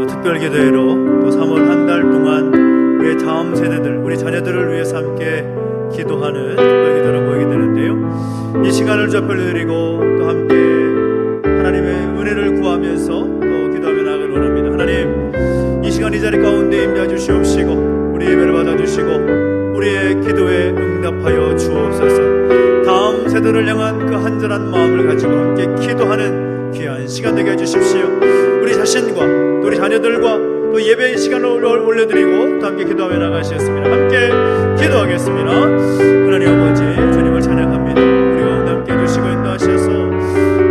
특별기도회로 또 3월 한 달 동안 우리의 다음 세대들, 우리 자녀들을 위해서 함께 기도하는 특별기도로 모이게 되는데요, 이 시간을 접별드리고 또 함께 하나님의 은혜를 구하면서 또 기도하며 나가길 원합니다. 하나님, 이 시간 이 자리 가운데 임재해 주시옵시고 우리 예배를 받아주시고 우리의 기도에 응답하여 주옵소서. 다음 세대를 향한 그 한절한 마음을 가지고 함께 기도하는 귀한 시간 되게 해주십시오. 우리 자신과 또 우리 자녀들과 또 예배의 시간을 올려드리고 또 함께 기도하며 나가시겠습니다. 함께 기도하겠습니다. 하나님 아버지, 주님을 찬양합니다. 우리 가운데 함께 해주시고 인도하셔서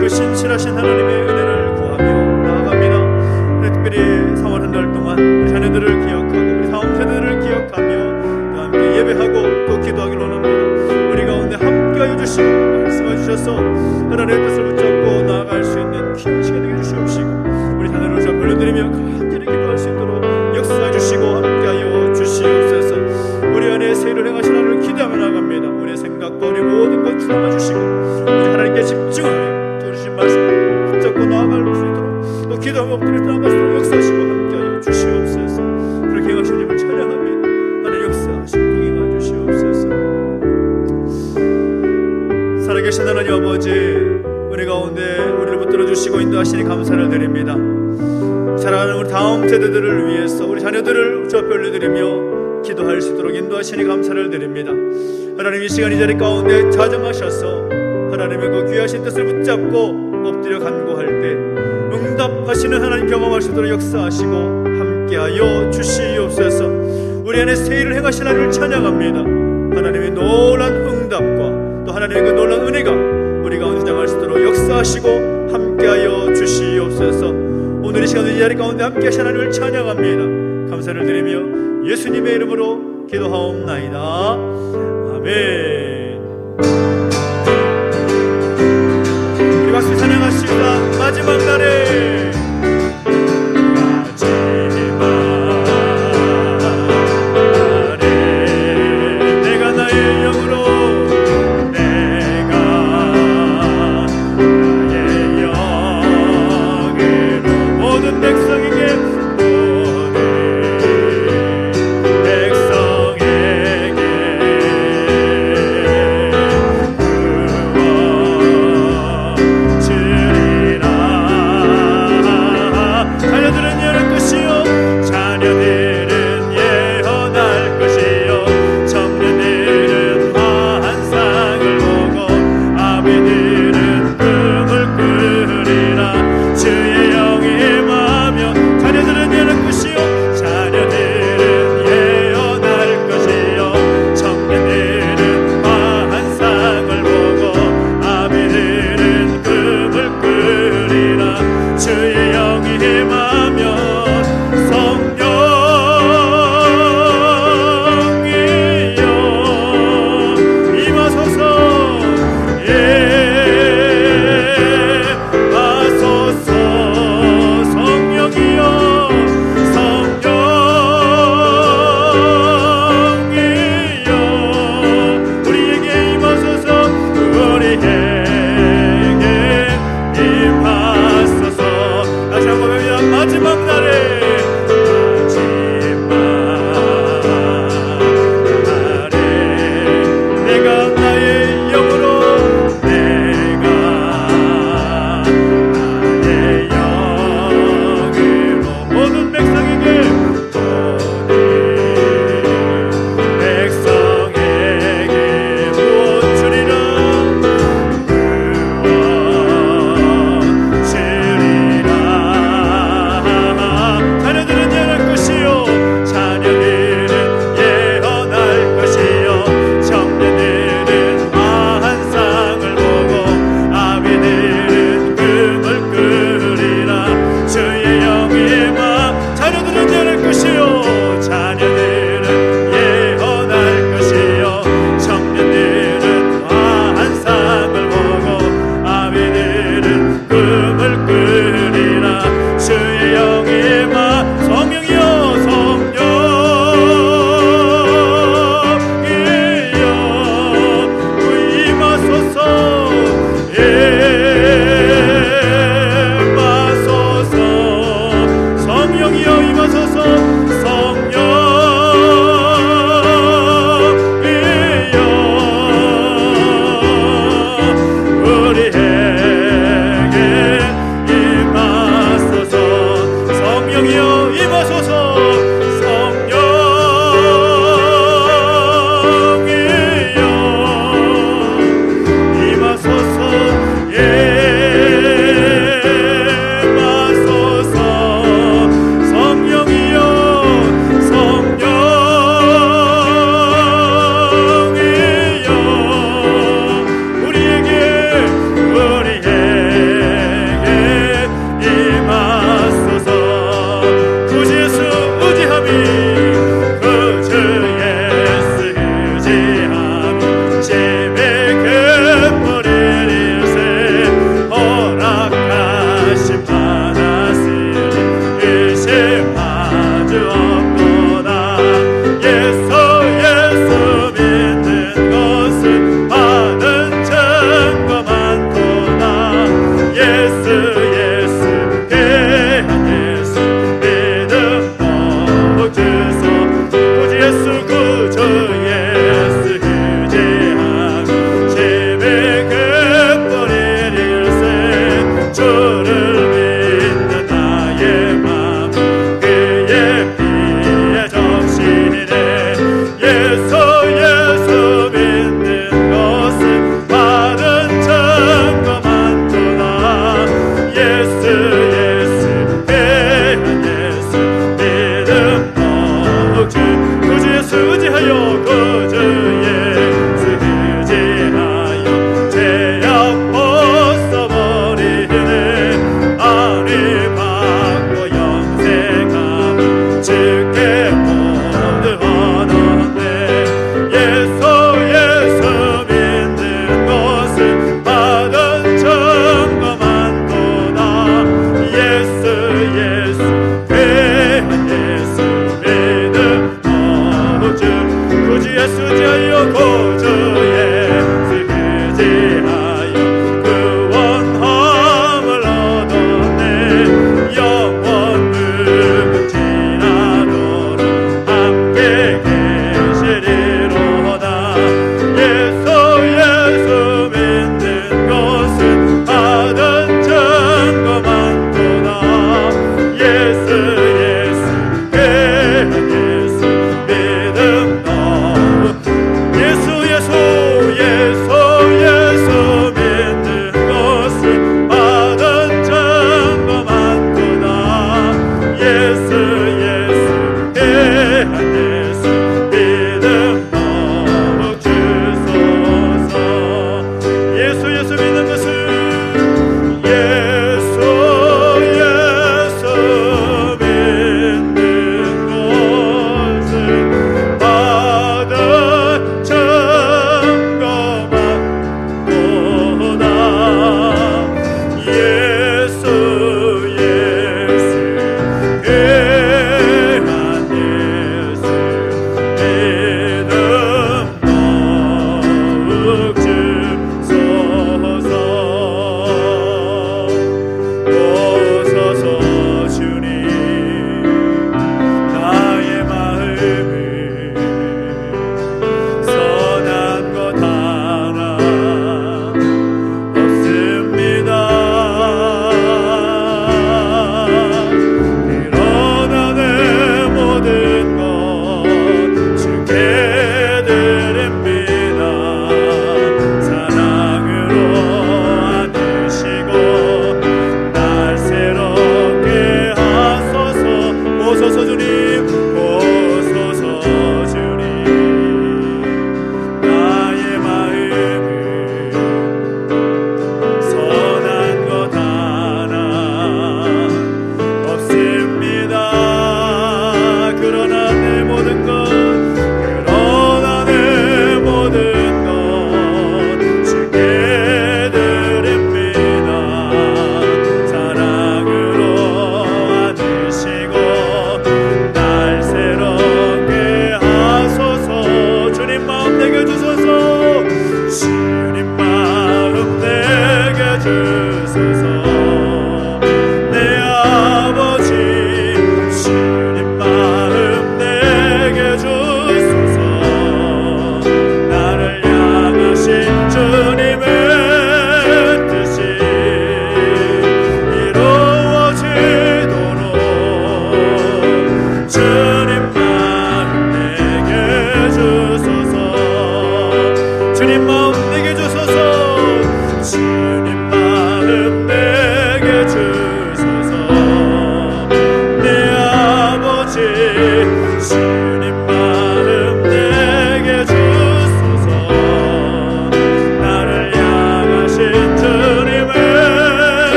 그 신실하신 하나님의 은혜를 구하며 나아갑니다. 특별히 3월 한 달 동안 우리 자녀들을 기억하고 우리 다음 세대를 기억하며 또 함께 예배하고 또 기도하기를 원합니다. 우리 가운데 함께하여 주시고 말씀해 주셔서 하나님의 뜻을 붙잡고 나아갈 수 있는 귀한 시간 되게 주시옵시고 우리 자녀를 잘 벌려드리며 간절히 기도할 수 있도록 역사해 주시고 함께하여 주시옵소서. 우리 안에 세일을 행하신 하나님을 기대하며 나갑니다. 우리의 생각과 우리 모든 것 주장해 주시고 우리 하나님께 집중하여 주신 말씀 붙잡고 나아갈 수 있도록 또 기도하며 엎드려 나아갈 수 있도록 역사하시고 함께하여 주시옵소서. 그렇게 행하신 주님을 찬양합니다. 하나님 역사하시고 동행하여 주시옵소서. 살아계신 하나님 아버지, 은혜 가운데 우리를 붙들어 주시고 인도하시니 감사를 드립니다. 자라는 우리 다음 세대들을 위해서 우리 자녀들을 올려드리며 기도할 수 있도록 인도하시니 감사를 드립니다. 하나님, 이 시간 이 자리 가운데 자정하셔서 하나님의 그 귀하신 뜻을 붙잡고 엎드려 간구할 때 응답하시는 하나님 경험할 수 있도록 역사하시고 함께하여 주시옵소서. 우리 안에 세일을 행하신 하나님을 찬양합니다. 하나님의 놀란 응답과 또 하나님의 그 놀란 은혜가 우리 가운데 주장할 수 있도록 역사하시고 함께하여 주시옵소서. 오늘 이 시간 이 자리 가운데 함께 하신 하나님을 찬양합니다. 감사를 드리며 예수님의 이름으로 기도하옵나이다. 아멘. 우리 박수 찬양하십니다. 마지막 날에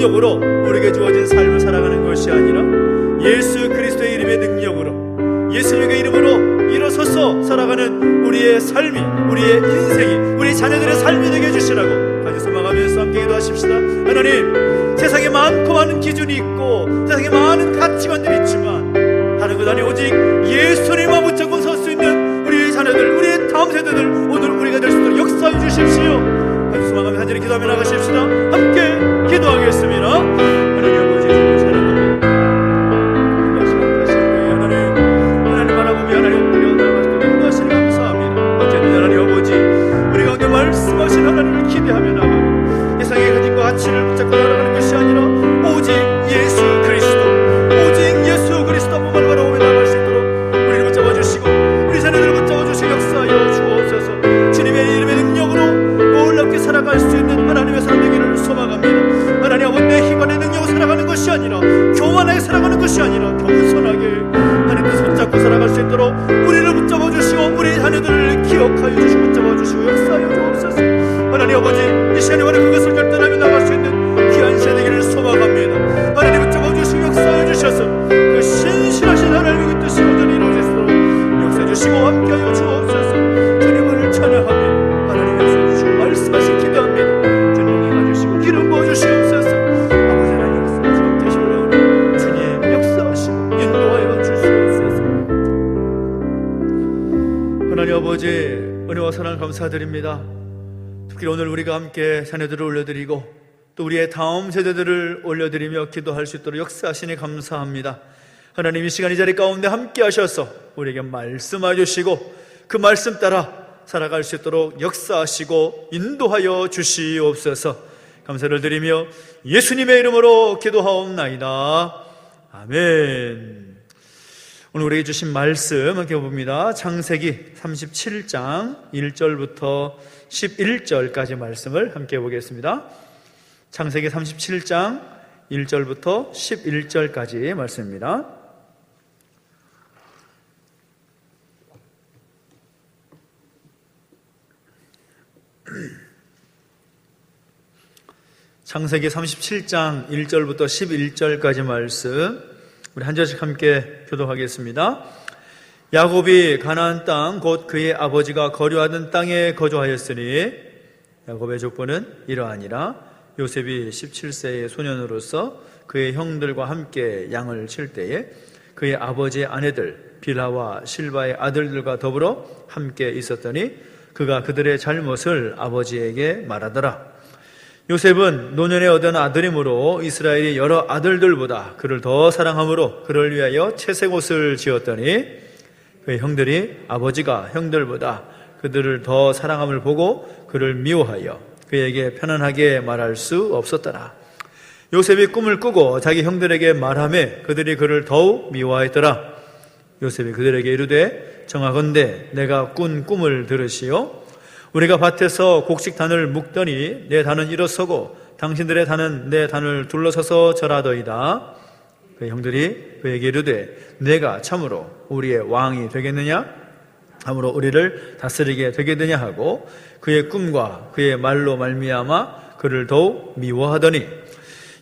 능력으로 우리에게 주어진 삶을 살아가는 것이 아니라 예수 그리스도의 이름의 능력으로 예수님의 이름으로 일어서서 살아가는 우리의 삶이, 우리의 인생이, 우리 자녀들의 삶이 되게 해주시라고 간절히 소망하면서 함께 기도하십시다. 하나님, 세상에 많고 많은 기준이 있고 세상에 많은 가치관들이 있지만 다른 것 아니 오직 예수님만 붙잡고 설 수 있는 우리의 자녀들, 우리의 다음 세대들 오늘 우리가 될 수 있도록 역사해 주십시오. 간절히 소망하며 간절히 기도하며 나가십시다. 함께 기도하겠습니다. 하나님 아버지, 주님 사랑합니다. 말씀 하시는 거예요. 하나님 바라보며 하나님 엎드려 나가시도록 인도하시니 감사합니다. 어쨌든 하나님 아버지, 우리 가운데 말씀하신 하나님을 기대하며 나가고 세상의 가진 가치를 붙잡고 나아가는 것이 아니라 오직 예수 그리스도, 오직 예수 그리스도만을 바라보며 나갈 수 있도록 우리를 붙잡아 주시고 우리 자녀들을 붙잡아 주시고 역사하여 주옵소서. 주님의 이름의 능력으로 놀랍게 살아갈 수 있는 하나님의 사람 되기를 소망합니다. 하나님 아버지, 내 힘과 내 능력으로 살아가는 것이 아니라 교만하게 살아가는 것이 아니라 겸손하게 하나님 뜻을 붙잡고 살아갈 수 있도록 우리를 붙잡아 주시고 우리 자녀들을 기억하여 주시고 붙잡아 주시고 역사하여 주옵소서. 하나님 아버지, 이 시간에 우리 그것을 결단하며 나갈 수 있는 귀한 시간 되기를 소망합니다. 하나님 붙잡아 주시고 역사하여 주셔서 그 신실하신 하나님의 뜻이 온전히 이루어질 수 있도록 역사해 주시고 함께하여 주옵소서. 아버지, 은혜와 사랑 감사드립니다. 특히 오늘 우리가 함께 자녀들을 올려드리고 또 우리의 다음 세대들을 올려드리며 기도할 수 있도록 역사하시니 감사합니다. 하나님, 이 시간 이 자리 가운데 함께 하셔서 우리에게 말씀해 주시고 그 말씀 따라 살아갈 수 있도록 역사하시고 인도하여 주시옵소서. 감사를 드리며 예수님의 이름으로 기도하옵나이다. 아멘. 오늘 우리에게 주신 말씀 함께 봅니다. 창세기 37장 1절부터 11절까지 말씀을 함께 보겠습니다. 창세기 37장 1절부터 11절까지 말씀입니다. 창세기 37장 1절부터 11절까지 말씀 우리 한 절씩 함께 교독하겠습니다. 야곱이 가나안 땅 곧 그의 아버지가 거류하던 땅에 거주하였으니 야곱의 족보는 이러하니라. 요셉이 17세의 소년으로서 그의 형들과 함께 양을 칠 때에 그의 아버지의 아내들 빌하와 실바의 아들들과 더불어 함께 있었더니 그가 그들의 잘못을 아버지에게 말하더라. 요셉은 노년에 얻은 아들이므로 이스라엘의 여러 아들들보다 그를 더 사랑함으로 그를 위하여 채색 옷을 지었더니 그의 형들이 아버지가 형들보다 그들을 더 사랑함을 보고 그를 미워하여 그에게 편안하게 말할 수 없었더라. 요셉이 꿈을 꾸고 자기 형들에게 말하매 그들이 그를 더욱 미워하였더라. 요셉이 그들에게 이르되 정하건대 내가 꾼 꿈을 들으시오. 우리가 밭에서 곡식단을 묶더니 내 단은 일어서고 당신들의 단은 내 단을 둘러서서 절하더이다. 그의 형들이 그에게 이르되 내가 참으로 우리의 왕이 되겠느냐? 참으로 우리를 다스리게 되겠느냐 하고 그의 꿈과 그의 말로 말미암아 그를 더욱 미워하더니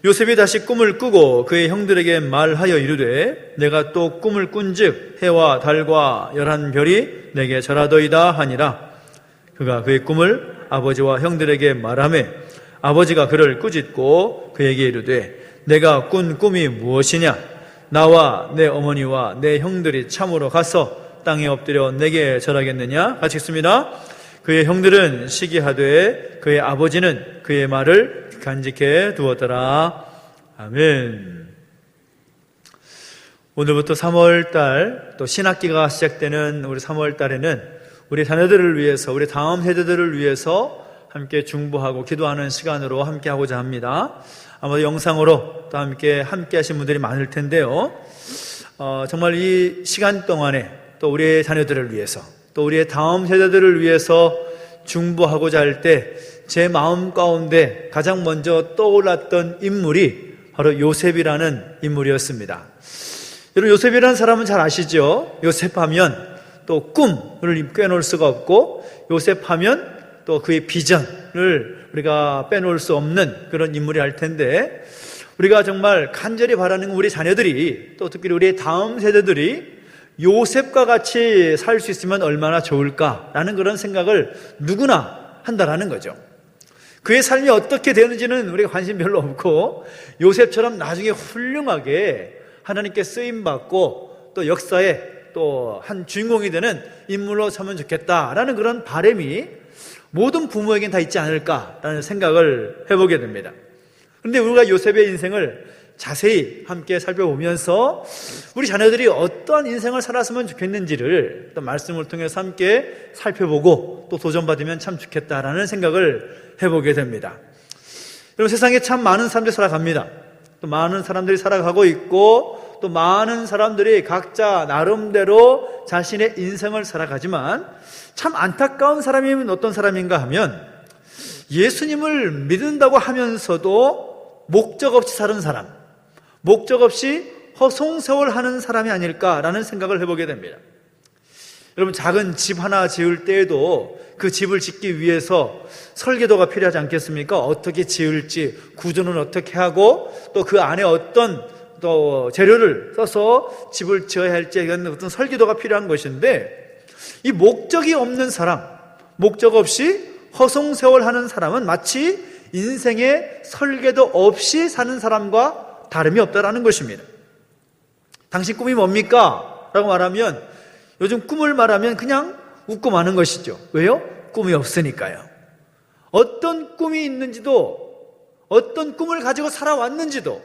요셉이 다시 꿈을 꾸고 그의 형들에게 말하여 이르되 내가 또 꿈을 꾼즉 해와 달과 11별이 내게 절하더이다 하니라. 그가 그의 꿈을 아버지와 형들에게 말하매 아버지가 그를 꾸짖고 그에게 이르되 내가 꾼 꿈이 무엇이냐? 나와 내 어머니와 내 형들이 참으로 가서 땅에 엎드려 내게 절하겠느냐? 같이 읽습니다. 그의 형들은 시기하되 그의 아버지는 그의 말을 간직해 두었더라. 아멘. 오늘부터 3월달 또 신학기가 시작되는 우리 3월달에는 우리 자녀들을 위해서 우리 다음 세대들을 위해서 함께 중보하고 기도하는 시간으로 함께 하고자 합니다. 아마 영상으로 또 함께 하신 분들이 많을 텐데요. 정말 이 시간 동안에 또 우리의 자녀들을 위해서 또 우리의 다음 세대들을 위해서 중보하고자 할 때 제 마음 가운데 가장 먼저 떠올랐던 인물이 바로 요셉이라는 인물이었습니다. 여러분, 요셉이라는 사람은 잘 아시죠? 요셉하면 또 꿈을 빼놓을 수가 없고 요셉하면 또 그의 비전을 우리가 빼놓을 수 없는 그런 인물이 할 텐데 우리가 정말 간절히 바라는 우리 자녀들이 또 특히 우리의 다음 세대들이 요셉과 같이 살 수 있으면 얼마나 좋을까라는 그런 생각을 누구나 한다라는 거죠. 그의 삶이 어떻게 되는지는 우리가 관심 별로 없고 요셉처럼 나중에 훌륭하게 하나님께 쓰임받고 또 역사에 또 한 주인공이 되는 인물로 서면 좋겠다라는 그런 바람이 모든 부모에겐 다 있지 않을까라는 생각을 해보게 됩니다. 그런데 우리가 요셉의 인생을 자세히 함께 살펴보면서 우리 자녀들이 어떠한 인생을 살았으면 좋겠는지를 또 말씀을 통해서 함께 살펴보고 또 도전받으면 참 좋겠다라는 생각을 해보게 됩니다. 여러분, 세상에 참 많은 사람들이 살아갑니다. 또 많은 사람들이 살아가고 있고 또 많은 사람들이 각자 나름대로 자신의 인생을 살아가지만 참 안타까운 사람이면 어떤 사람인가 하면 예수님을 믿는다고 하면서도 목적 없이 사는 사람, 목적 없이 허송세월하는 사람이 아닐까라는 생각을 해보게 됩니다. 여러분, 작은 집 하나 지을 때에도 그 집을 짓기 위해서 설계도가 필요하지 않겠습니까? 어떻게 지을지, 구조는 어떻게 하고 또 그 안에 어떤 또 재료를 써서 집을 지어야 할지 이런 어떤 설계도가 필요한 것인데 이 목적이 없는 사람, 목적 없이 허송세월하는 사람은 마치 인생의 설계도 없이 사는 사람과 다름이 없다라는 것입니다. 당신 꿈이 뭡니까? 라고 말하면 요즘 꿈을 말하면 그냥 웃고 마는 것이죠. 왜요? 꿈이 없으니까요. 어떤 꿈이 있는지도, 어떤 꿈을 가지고 살아왔는지도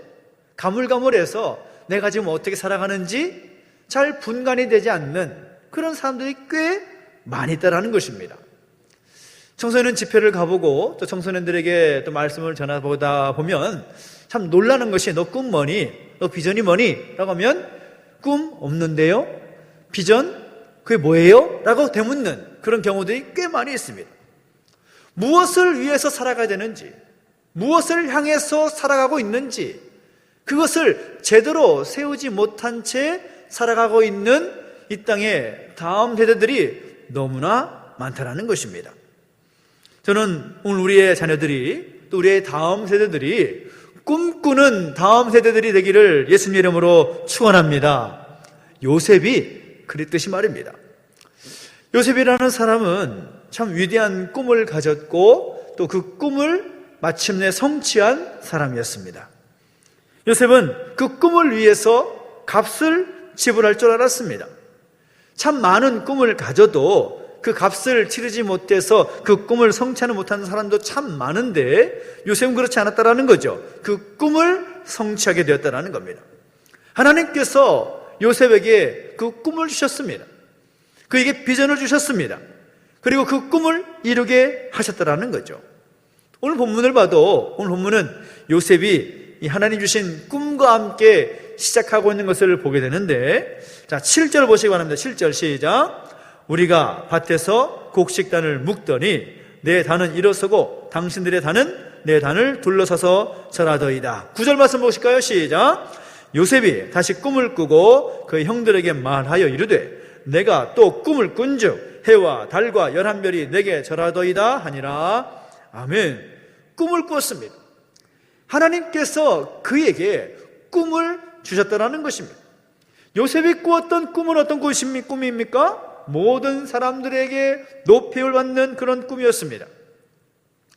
가물가물해서 내가 지금 어떻게 살아가는지 잘 분간이 되지 않는 그런 사람들이 꽤 많이 있다라는 것입니다. 청소년 집회를 가보고 또 청소년들에게 또 말씀을 전하보다 보면 참 놀라는 것이, 너 꿈 뭐니? 너 비전이 뭐니? 라고 하면 꿈 없는데요? 비전? 그게 뭐예요? 라고 되묻는 그런 경우들이 꽤 많이 있습니다. 무엇을 위해서 살아가야 되는지, 무엇을 향해서 살아가고 있는지, 그것을 제대로 세우지 못한 채 살아가고 있는 이 땅의 다음 세대들이 너무나 많다는 것입니다. 저는 오늘 우리의 자녀들이, 또 우리의 다음 세대들이 꿈꾸는 다음 세대들이 되기를 예수님 이름으로 축원합니다. 요셉이 그랬듯이 말입니다. 요셉이라는 사람은 참 위대한 꿈을 가졌고 또 그 꿈을 마침내 성취한 사람이었습니다. 요셉은 그 꿈을 위해서 값을 지불할 줄 알았습니다. 참 많은 꿈을 가져도 그 값을 치르지 못해서 그 꿈을 성취하지 못하는 사람도 참 많은데 요셉은 그렇지 않았다라는 거죠. 그 꿈을 성취하게 되었다라는 겁니다. 하나님께서 요셉에게 그 꿈을 주셨습니다. 그에게 비전을 주셨습니다. 그리고 그 꿈을 이루게 하셨다라는 거죠. 오늘 본문을 봐도 오늘 본문은 요셉이 이 하나님 주신 꿈과 함께 시작하고 있는 것을 보게 되는데, 자 7절 보시기 바랍니다. 7절 시작. 우리가 밭에서 곡식단을 묶더니 내 단은 일어서고 당신들의 단은 내 단을 둘러서서 절하더이다. 9절 말씀 보실까요? 시작. 요셉이 다시 꿈을 꾸고 그 형들에게 말하여 이르되 내가 또 꿈을 꾼즉 해와 달과 11별이 내게 절하더이다 하니라. 아멘. 꿈을 꾸었습니다. 하나님께서 그에게 꿈을 주셨다는 것입니다. 요셉이 꾸었던 꿈은 어떤 꿈입니까? 모든 사람들에게 높임을 받는 그런 꿈이었습니다.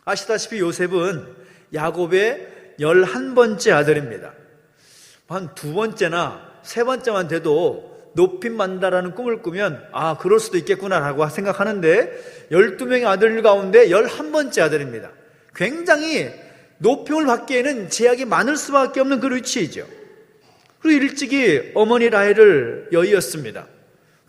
아시다시피 요셉은 야곱의 11번째 아들입니다. 한 2번째나 3번째만 돼도 높임 받는다라는 꿈을 꾸면 아 그럴 수도 있겠구나라고 생각하는데 12명의 아들 가운데 11번째 아들입니다. 굉장히 높임을 받기에는 제약이 많을 수밖에 없는 그 위치이죠. 그리고 일찍이 어머니 라헬을 여의었습니다.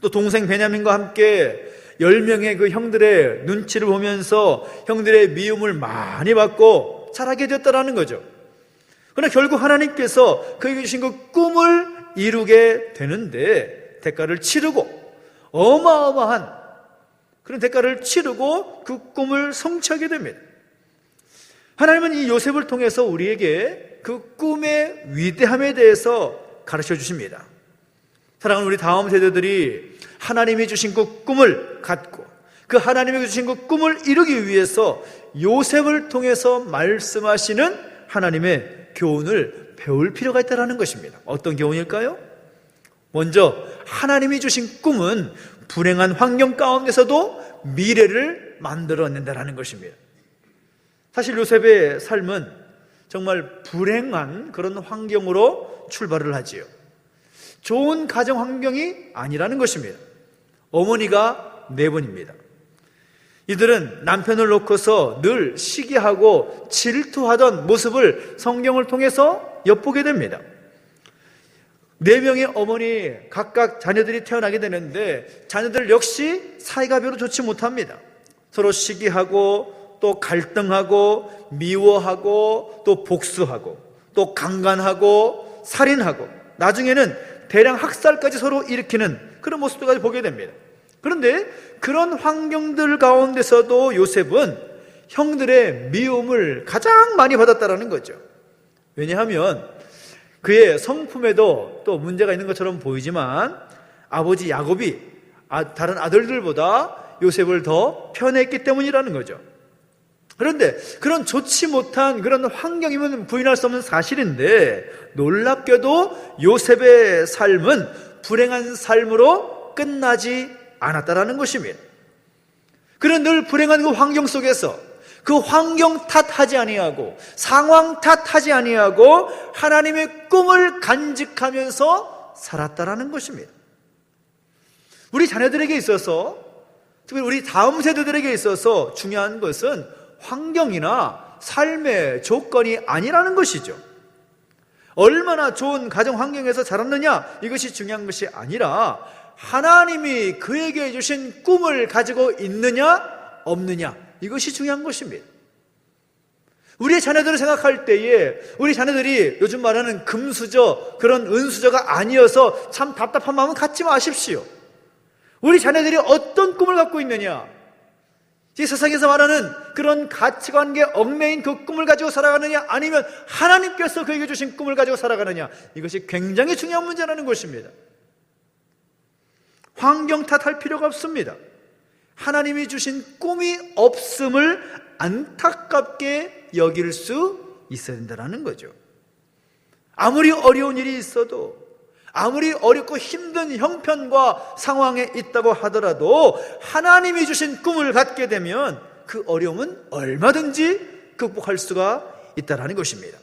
또 동생 베냐민과 함께 10명의 그 형들의 눈치를 보면서 형들의 미움을 많이 받고 자라게 되었다는 거죠. 그러나 결국 하나님께서 그에게 주신 그 꿈을 이루게 되는데 대가를 치르고 어마어마한 그런 대가를 치르고 그 꿈을 성취하게 됩니다. 하나님은 이 요셉을 통해서 우리에게 그 꿈의 위대함에 대해서 가르쳐 주십니다. 사랑하는 우리 다음 세대들이 하나님이 주신 그 꿈을 갖고 그 하나님이 주신 그 꿈을 이루기 위해서 요셉을 통해서 말씀하시는 하나님의 교훈을 배울 필요가 있다는 것입니다. 어떤 교훈일까요? 먼저 하나님이 주신 꿈은 불행한 환경 가운데서도 미래를 만들어낸다는 것입니다. 사실 요셉의 삶은 정말 불행한 그런 환경으로 출발을 하지요. 좋은 가정 환경이 아니라는 것입니다. 어머니가 4분입니다. 이들은 남편을 놓고서 늘 시기하고 질투하던 모습을 성경을 통해서 엿보게 됩니다. 4명의 어머니 각각 자녀들이 태어나게 되는데 자녀들 역시 사이가 별로 좋지 못합니다. 서로 시기하고 또 갈등하고 미워하고 또 복수하고 또 강간하고 살인하고 나중에는 대량 학살까지 서로 일으키는 그런 모습들까지 보게 됩니다. 그런데 그런 환경들 가운데서도 요셉은 형들의 미움을 가장 많이 받았다는 거죠. 왜냐하면 그의 성품에도 또 문제가 있는 것처럼 보이지만 아버지 야곱이 다른 아들들보다 요셉을 더 편애했기 때문이라는 거죠. 그런데 그런 좋지 못한 그런 환경이면 부인할 수 없는 사실인데 놀랍게도 요셉의 삶은 불행한 삶으로 끝나지 않았다라는 것입니다. 그는 늘 불행한 그 환경 속에서 그 환경 탓하지 아니하고 상황 탓하지 아니하고 하나님의 꿈을 간직하면서 살았다라는 것입니다. 우리 자녀들에게 있어서 특별히 우리 다음 세대들에게 있어서 중요한 것은 환경이나 삶의 조건이 아니라는 것이죠. 얼마나 좋은 가정 환경에서 자랐느냐, 이것이 중요한 것이 아니라 하나님이 그에게 주신 꿈을 가지고 있느냐 없느냐, 이것이 중요한 것입니다. 우리의 자녀들을 생각할 때에 우리 자녀들이 요즘 말하는 금수저, 그런 은수저가 아니어서 참 답답한 마음은 갖지 마십시오. 우리 자녀들이 어떤 꿈을 갖고 있느냐, 이 세상에서 말하는 그런 가치관계 얽매인 그 꿈을 가지고 살아가느냐, 아니면 하나님께서 그에게 주신 꿈을 가지고 살아가느냐, 이것이 굉장히 중요한 문제라는 것입니다. 환경 탓할 필요가 없습니다. 하나님이 주신 꿈이 없음을 안타깝게 여길 수 있어야 된다는 거죠. 아무리 어려운 일이 있어도, 아무리 어렵고 힘든 형편과 상황에 있다고 하더라도 하나님이 주신 꿈을 갖게 되면 그 어려움은 얼마든지 극복할 수가 있다는 것입니다.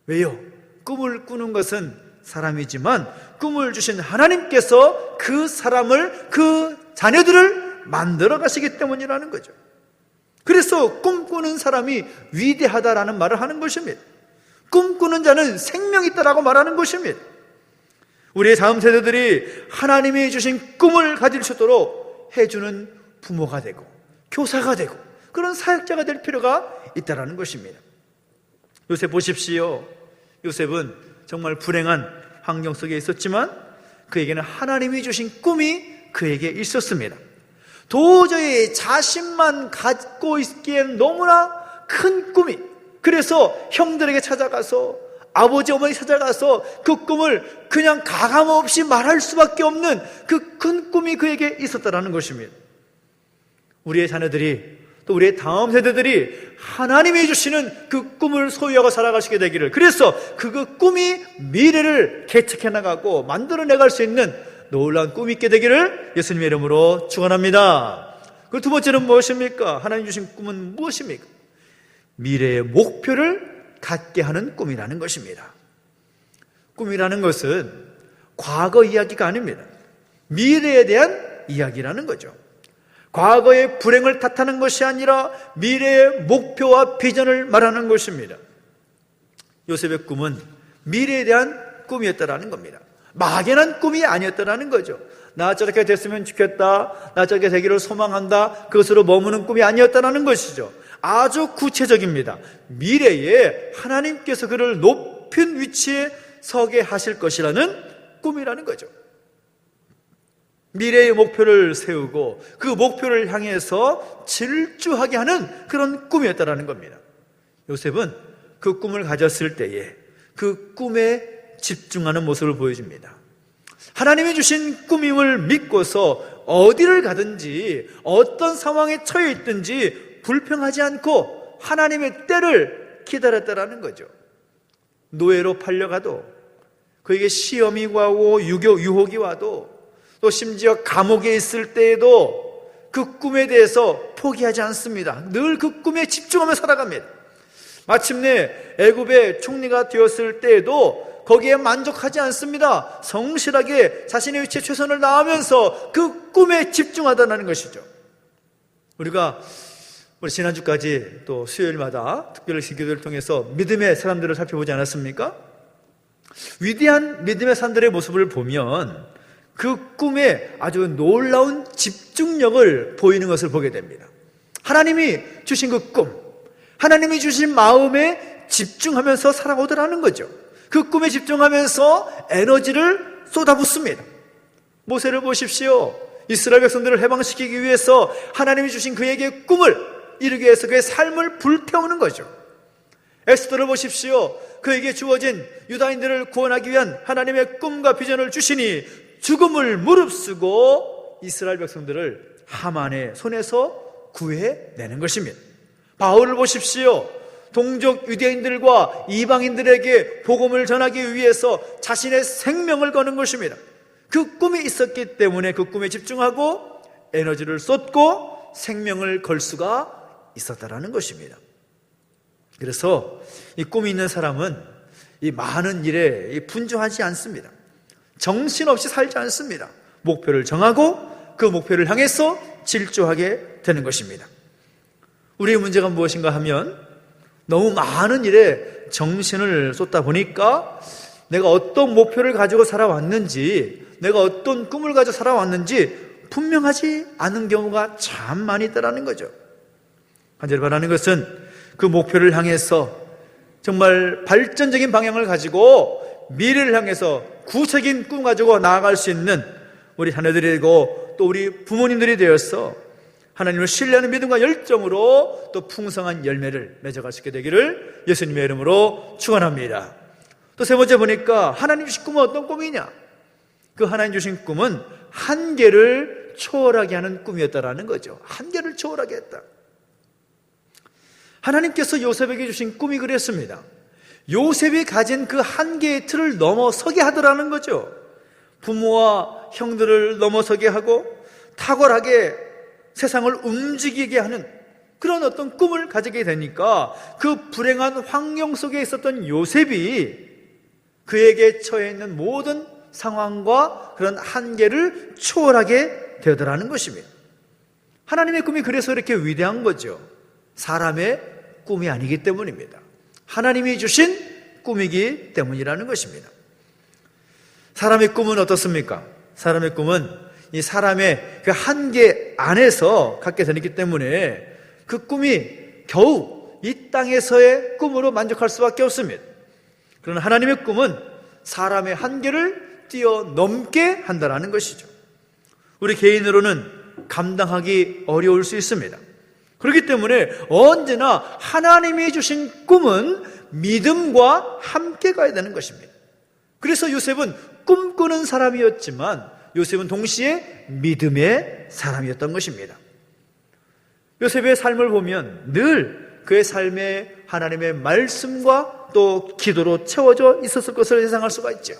왜요? 꿈을 꾸는 것은 사람이지만 꿈을 주신 하나님께서 그 사람을, 그 자녀들을 만들어 가시기 때문이라는 거죠. 그래서 꿈꾸는 사람이 위대하다라는 말을 하는 것입니다. 꿈꾸는 자는 생명이 있다라고 말하는 것입니다. 우리의 다음 세대들이 하나님이 주신 꿈을 가질 수 있도록 해주는 부모가 되고 교사가 되고 그런 사역자가 될 필요가 있다는 것입니다. 요셉 보십시오. 요셉은 정말 불행한 환경 속에 있었지만 그에게는 하나님이 주신 꿈이 그에게 있었습니다. 도저히 자신만 갖고 있기엔 너무나 큰 꿈이, 그래서 형들에게 찾아가서, 아버지 어머니 찾아가서 그 꿈을 그냥 가감없이 말할 수밖에 없는 그 큰 꿈이 그에게 있었다는 것입니다. 우리의 자녀들이, 또 우리의 다음 세대들이 하나님이 주시는 그 꿈을 소유하고 살아가시게 되기를, 그래서 그 꿈이 미래를 개척해 나가고 만들어내갈 수 있는 놀라운 꿈이 있게 되기를 예수님의 이름으로 축원합니다. 그 두 번째는 무엇입니까? 하나님 주신 꿈은 무엇입니까? 미래의 목표를 갖게 하는 꿈이라는 것입니다. 꿈이라는 것은 과거 이야기가 아닙니다. 미래에 대한 이야기라는 거죠. 과거의 불행을 탓하는 것이 아니라 미래의 목표와 비전을 말하는 것입니다. 요셉의 꿈은 미래에 대한 꿈이었다라는 겁니다. 막연한 꿈이 아니었다라는 거죠. 나 저렇게 됐으면 좋겠다, 나 저렇게 되기를 소망한다, 그것으로 머무는 꿈이 아니었다라는 것이죠. 아주 구체적입니다. 미래에 하나님께서 그를 높은 위치에 서게 하실 것이라는 꿈이라는 거죠. 미래의 목표를 세우고 그 목표를 향해서 질주하게 하는 그런 꿈이었다라는 겁니다. 요셉은 그 꿈을 가졌을 때에 그 꿈에 집중하는 모습을 보여줍니다. 하나님이 주신 꿈임을 믿고서 어디를 가든지 어떤 상황에 처해 있든지 불평하지 않고 하나님의 때를 기다렸다라는 거죠. 노예로 팔려가도, 그에게 시험이 와고 유혹이 와도, 또 심지어 감옥에 있을 때에도 그 꿈에 대해서 포기하지 않습니다. 늘 그 꿈에 집중하며 살아갑니다. 마침내 애굽의 총리가 되었을 때에도 거기에 만족하지 않습니다. 성실하게 자신의 위치에 최선을 다하면서 그 꿈에 집중하다는 것이죠. 우리가 우리 지난주까지 또 수요일마다 특별 기도를 통해서 믿음의 사람들을 살펴보지 않았습니까? 위대한 믿음의 사람들의 모습을 보면 그 꿈에 아주 놀라운 집중력을 보이는 것을 보게 됩니다. 하나님이 주신 그 꿈, 하나님이 주신 마음에 집중하면서 살아오더라는 거죠. 그 꿈에 집중하면서 에너지를 쏟아붓습니다. 모세를 보십시오. 이스라엘 백성들을 해방시키기 위해서 하나님이 주신 그에게 꿈을 이루기 위해서 그의 삶을 불태우는 거죠. 엑소더를 보십시오. 그에게 주어진 유다인들을 구원하기 위한 하나님의 꿈과 비전을 주시니 죽음을 무릅쓰고 이스라엘 백성들을 하만의 손에서 구해내는 것입니다. 바울을 보십시오. 동족 유대인들과 이방인들에게 복음을 전하기 위해서 자신의 생명을 거는 것입니다. 그 꿈이 있었기 때문에 그 꿈에 집중하고 에너지를 쏟고 생명을 걸 수가 있었다라는 것입니다. 그래서 이 꿈이 있는 사람은 이 많은 일에 분주하지 않습니다. 정신없이 살지 않습니다. 목표를 정하고 그 목표를 향해서 질주하게 되는 것입니다. 우리의 문제가 무엇인가 하면 너무 많은 일에 정신을 쏟다 보니까 내가 어떤 목표를 가지고 살아왔는지, 내가 어떤 꿈을 가지고 살아왔는지 분명하지 않은 경우가 참 많이 있다는 거죠. 간절히 바라는 것은 그 목표를 향해서 정말 발전적인 방향을 가지고 미래를 향해서 구체적인 꿈 가지고 나아갈 수 있는 우리 자녀들이고 또 우리 부모님들이 되어서 하나님을 신뢰하는 믿음과 열정으로 또 풍성한 열매를 맺어갈 수 있게 되기를 예수님의 이름으로 축원합니다. 또 세 번째 보니까 하나님 주신 꿈은 어떤 꿈이냐? 그 하나님 주신 꿈은 한계를 초월하게 하는 꿈이었다라는 거죠. 한계를 초월하게 했다. 하나님께서 요셉에게 주신 꿈이 그랬습니다. 요셉이 가진 그 한계의 틀을 넘어서게 하더라는 거죠. 부모와 형들을 넘어서게 하고 탁월하게 세상을 움직이게 하는 그런 어떤 꿈을 가지게 되니까 그 불행한 환경 속에 있었던 요셉이 그에게 처해 있는 모든 상황과 그런 한계를 초월하게 되더라는 것입니다. 하나님의 꿈이 그래서 이렇게 위대한 거죠. 사람의 꿈이 아니기 때문입니다. 하나님이 주신 꿈이기 때문이라는 것입니다. 사람의 꿈은 어떻습니까? 사람의 꿈은 이 사람의 그 한계 안에서 갖게 되기 때문에 그 꿈이 겨우 이 땅에서의 꿈으로 만족할 수밖에 없습니다. 그러나 하나님의 꿈은 사람의 한계를 뛰어넘게 한다는 것이죠. 우리 개인으로는 감당하기 어려울 수 있습니다. 그렇기 때문에 언제나 하나님이 주신 꿈은 믿음과 함께 가야 되는 것입니다. 그래서 요셉은 꿈꾸는 사람이었지만 요셉은 동시에 믿음의 사람이었던 것입니다. 요셉의 삶을 보면 늘 그의 삶에 하나님의 말씀과 또 기도로 채워져 있었을 것을 예상할 수가 있죠.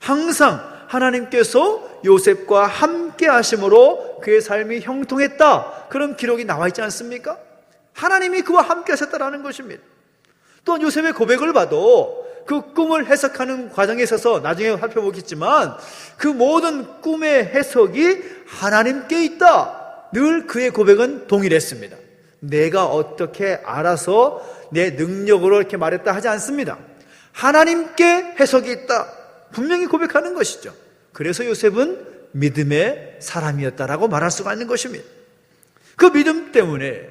항상 하나님께서 요셉과 함께 하심으로 그의 삶이 형통했다, 그런 기록이 나와 있지 않습니까? 하나님이 그와 함께 하셨다는 것입니다. 또 요셉의 고백을 봐도 그 꿈을 해석하는 과정에 있어서 나중에 살펴보겠지만 그 모든 꿈의 해석이 하나님께 있다, 늘 그의 고백은 동일했습니다. 내가 어떻게 알아서 내 능력으로 이렇게 말했다 하지 않습니다. 하나님께 해석이 있다, 분명히 고백하는 것이죠. 그래서 요셉은 믿음의 사람이었다라고 말할 수가 있는 것입니다. 그 믿음 때문에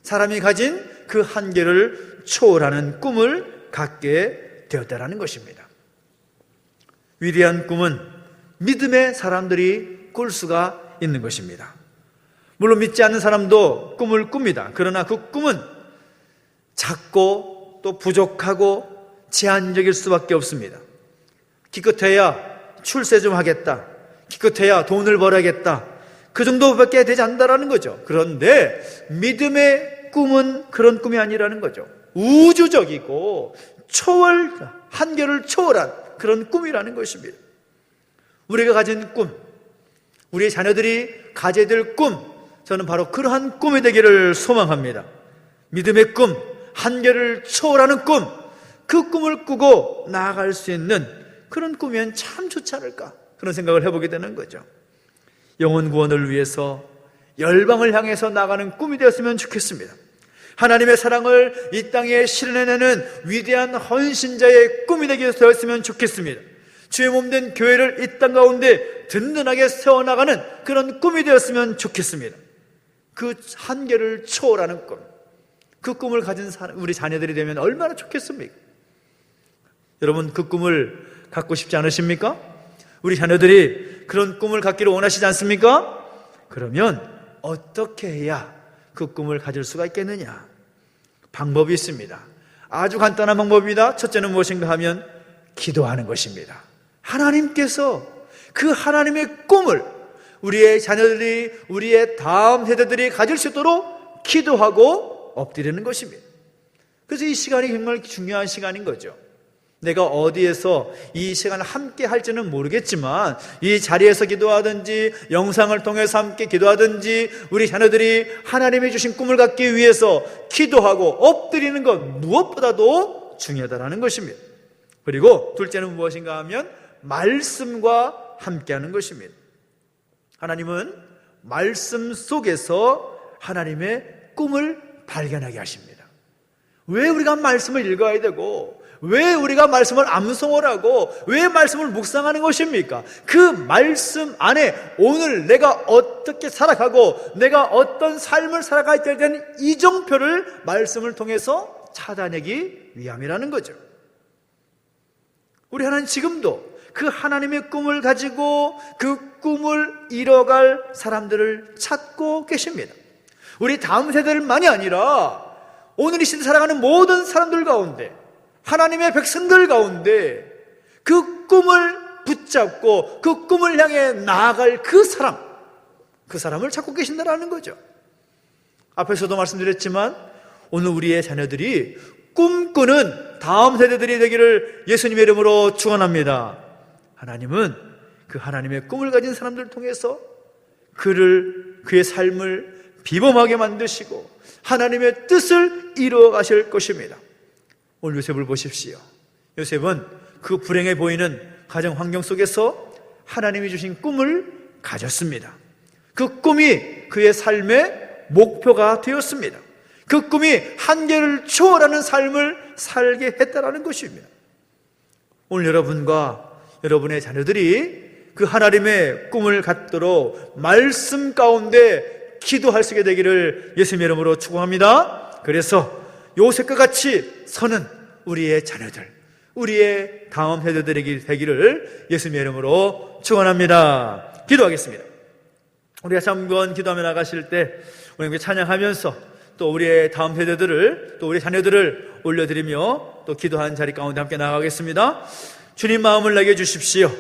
사람이 가진 그 한계를 초월하는 꿈을 갖게 되었다라는 것입니다. 위대한 꿈은 믿음의 사람들이 꿀 수가 있는 것입니다. 물론 믿지 않는 사람도 꿈을 꿉니다. 그러나 그 꿈은 작고 또 부족하고 제한적일 수밖에 없습니다. 기껏해야 출세 좀 하겠다, 기껏해야 돈을 벌어야겠다, 그 정도밖에 되지 않는다는 거죠. 그런데 믿음의 꿈은 그런 꿈이 아니라는 거죠. 우주적이고 한계를 초월한 그런 꿈이라는 것입니다. 우리가 가진 꿈, 우리의 자녀들이 가져야 될 꿈, 저는 바로 그러한 꿈이 되기를 소망합니다. 믿음의 꿈, 한계를 초월하는 꿈, 그 꿈을 꾸고 나아갈 수 있는 그런 꿈이면 참 좋지 않을까, 그런 생각을 해보게 되는 거죠. 영혼 구원을 위해서 열방을 향해서 나가는 꿈이 되었으면 좋겠습니다. 하나님의 사랑을 이 땅에 실현해내는 위대한 헌신자의 꿈이 되었으면 좋겠습니다. 주의 몸된 교회를 이 땅 가운데 든든하게 세워나가는 그런 꿈이 되었으면 좋겠습니다. 그 한계를 초월하는 꿈, 그 꿈을 가진 우리 자녀들이 되면 얼마나 좋겠습니까? 여러분, 그 꿈을 갖고 싶지 않으십니까? 우리 자녀들이 그런 꿈을 갖기를 원하시지 않습니까? 그러면 어떻게 해야 그 꿈을 가질 수가 있겠느냐? 방법이 있습니다. 아주 간단한 방법입니다. 첫째는 무엇인가 하면 기도하는 것입니다. 하나님께서 그 하나님의 꿈을 우리의 자녀들이, 우리의 다음 세대들이 가질 수 있도록 기도하고 엎드리는 것입니다. 그래서 이 시간이 정말 중요한 시간인 거죠. 내가 어디에서 이 시간을 함께 할지는 모르겠지만 이 자리에서 기도하든지 영상을 통해서 함께 기도하든지 우리 자녀들이 하나님이 주신 꿈을 갖기 위해서 기도하고 엎드리는 것 무엇보다도 중요하다는 것입니다. 그리고 둘째는 무엇인가 하면 말씀과 함께하는 것입니다. 하나님은 말씀 속에서 하나님의 꿈을 발견하게 하십니다. 왜 우리가 말씀을 읽어야 되고, 왜 우리가 말씀을 암송을 하고, 왜 말씀을 묵상하는 것입니까? 그 말씀 안에 오늘 내가 어떻게 살아가고 내가 어떤 삶을 살아가야 되는 이정표를 말씀을 통해서 찾아내기 위함이라는 거죠. 우리 하나님 지금도 그 하나님의 꿈을 가지고 그 꿈을 이뤄갈 사람들을 찾고 계십니다. 우리 다음 세대들만이 아니라 오늘 이 시대 살아가는 모든 사람들 가운데, 하나님의 백성들 가운데 그 꿈을 붙잡고 그 꿈을 향해 나아갈 그 사람을 찾고 계신다라는 거죠. 앞에서도 말씀드렸지만 오늘 우리의 자녀들이 꿈꾸는 다음 세대들이 되기를 예수님의 이름으로 축원합니다. 하나님은 그 하나님의 꿈을 가진 사람들을 통해서 그의 삶을 비범하게 만드시고 하나님의 뜻을 이루어 가실 것입니다. 오늘 요셉을 보십시오. 요셉은 그 불행해 보이는 가정 환경 속에서 하나님이 주신 꿈을 가졌습니다. 그 꿈이 그의 삶의 목표가 되었습니다. 그 꿈이 한계를 초월하는 삶을 살게 했다라는 것입니다. 오늘 여러분과 여러분의 자녀들이 그 하나님의 꿈을 갖도록 말씀 가운데 기도할 수 있게 되기를 예수님의 이름으로 축원합니다. 그래서 요셉과 같이 서는 우리의 자녀들, 우리의 다음 세대들에게 되기를 예수님의 이름으로 축원합니다. 기도하겠습니다. 우리가 잠깐 기도하며 나가실 때 우리 찬양하면서 또 우리의 다음 세대들을, 또 우리 자녀들을 올려드리며 또 기도하는 자리 가운데 함께 나가겠습니다. 주님 마음을 내게 주십시오.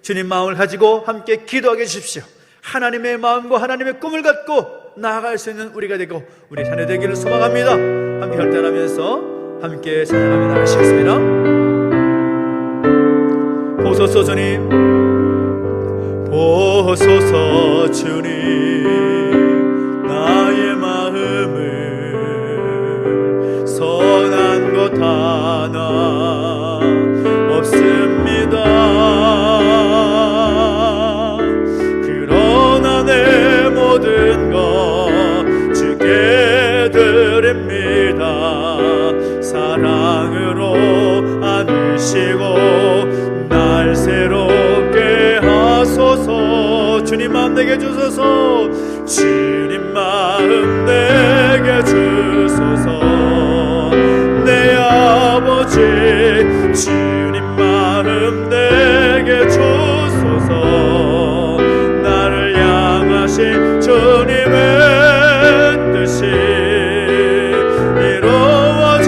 주님 마음을 가지고 함께 기도하게 해주십시오. 하나님의 마음과 하나님의 꿈을 갖고 나아갈 수 있는 우리가 되고 우리 자녀 되기를 소망합니다. 함께 결단하면서 함께 찬양하며 나가시겠습니다. 보소서 주님, 보소서 주님, 나의 마음을 선한 것 하나 없습니다. 그러나 내 모든 것 주께 드립니다. 사랑으로 안으시고 날 새롭게 하소서. 주님 마음 내게 주소서. 주님 마음 내게 주소서. 내 아버지 주님 마음 내게 주소서. 나를 향하신 주님의 뜻이 이루어지도록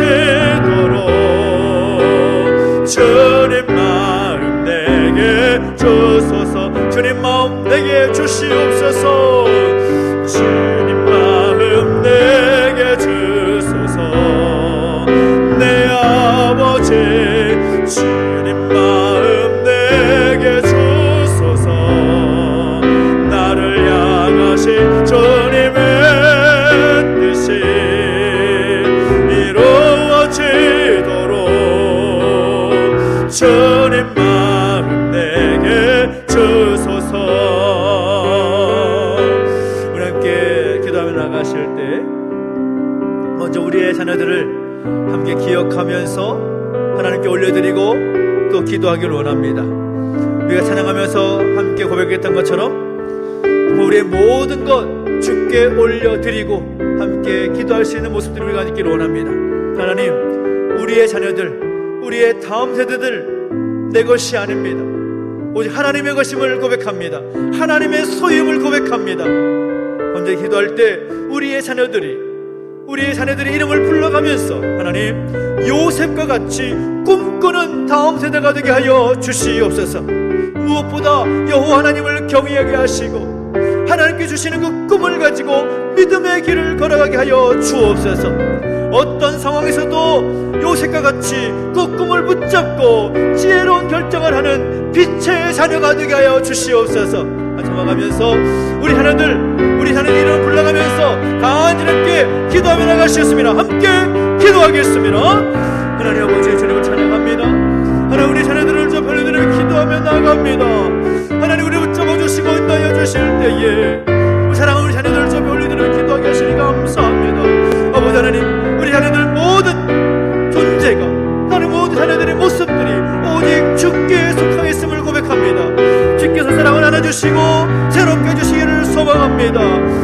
주님 마음 내게 주소서. 주님 마음 내게 주시옵소서. 주님 마음 내게 주소서. 내 아버지 주님 마음 내게 주소서. 나를 향하신 주님의 뜻이 이루어지도록 주님 마음 내게 주소서. 우리 함께 기도하며 나가실 때 먼저 우리의 자녀들을 함께 기억하면서 하나님께 올려드리고 또 기도하기를 원합니다. 우리가 찬양하면서 함께 고백했던 것처럼 우리의 모든 것 주께 올려드리고 함께 기도할 수 있는 모습들을 우리가 있기를 원합니다. 하나님, 우리의 자녀들, 우리의 다음 세대들 내 것이 아닙니다. 오직 하나님의 것임을 고백합니다. 하나님의 소유임을 고백합니다. 언제 기도할 때 우리의 자녀들이 이름을 불러가면서 하나님, 요셉과 같이 꿈꾸는 다음 세대가 되게 하여 주시옵소서. 무엇보다 여호와 하나님을 경외하게 하시고 하나님께 주시는 그 꿈을 가지고 믿음의 길을 걸어가게 하여 주옵소서. 어떤 상황에서도 요셉과 같이 그 꿈을 붙잡고 지혜로운 결정을 하는 빛의 자녀가 되게 하여 주시옵소서. 정화가면서 우리 자녀들 이름을 불러가면서 간절하게 기도하며 나가시겠습니다. 함께 기도하겠습니다. 하나님 아버지, 주님을 찬양합니다. 하나님, 우리 자녀들을 저 별들을 기도하며 나갑니다. 하나님, 우리를 붙잡아 주시고 인도하여 주실 때에 아버지 하나님, 우리 자녀들 모든 존재가, 하나님 모든 자녀들의 모습들이 오직 주께 속하여 있음을 고백합니다. 주께서 사랑을 안아주시고 새롭게 해주시기를 소망합니다.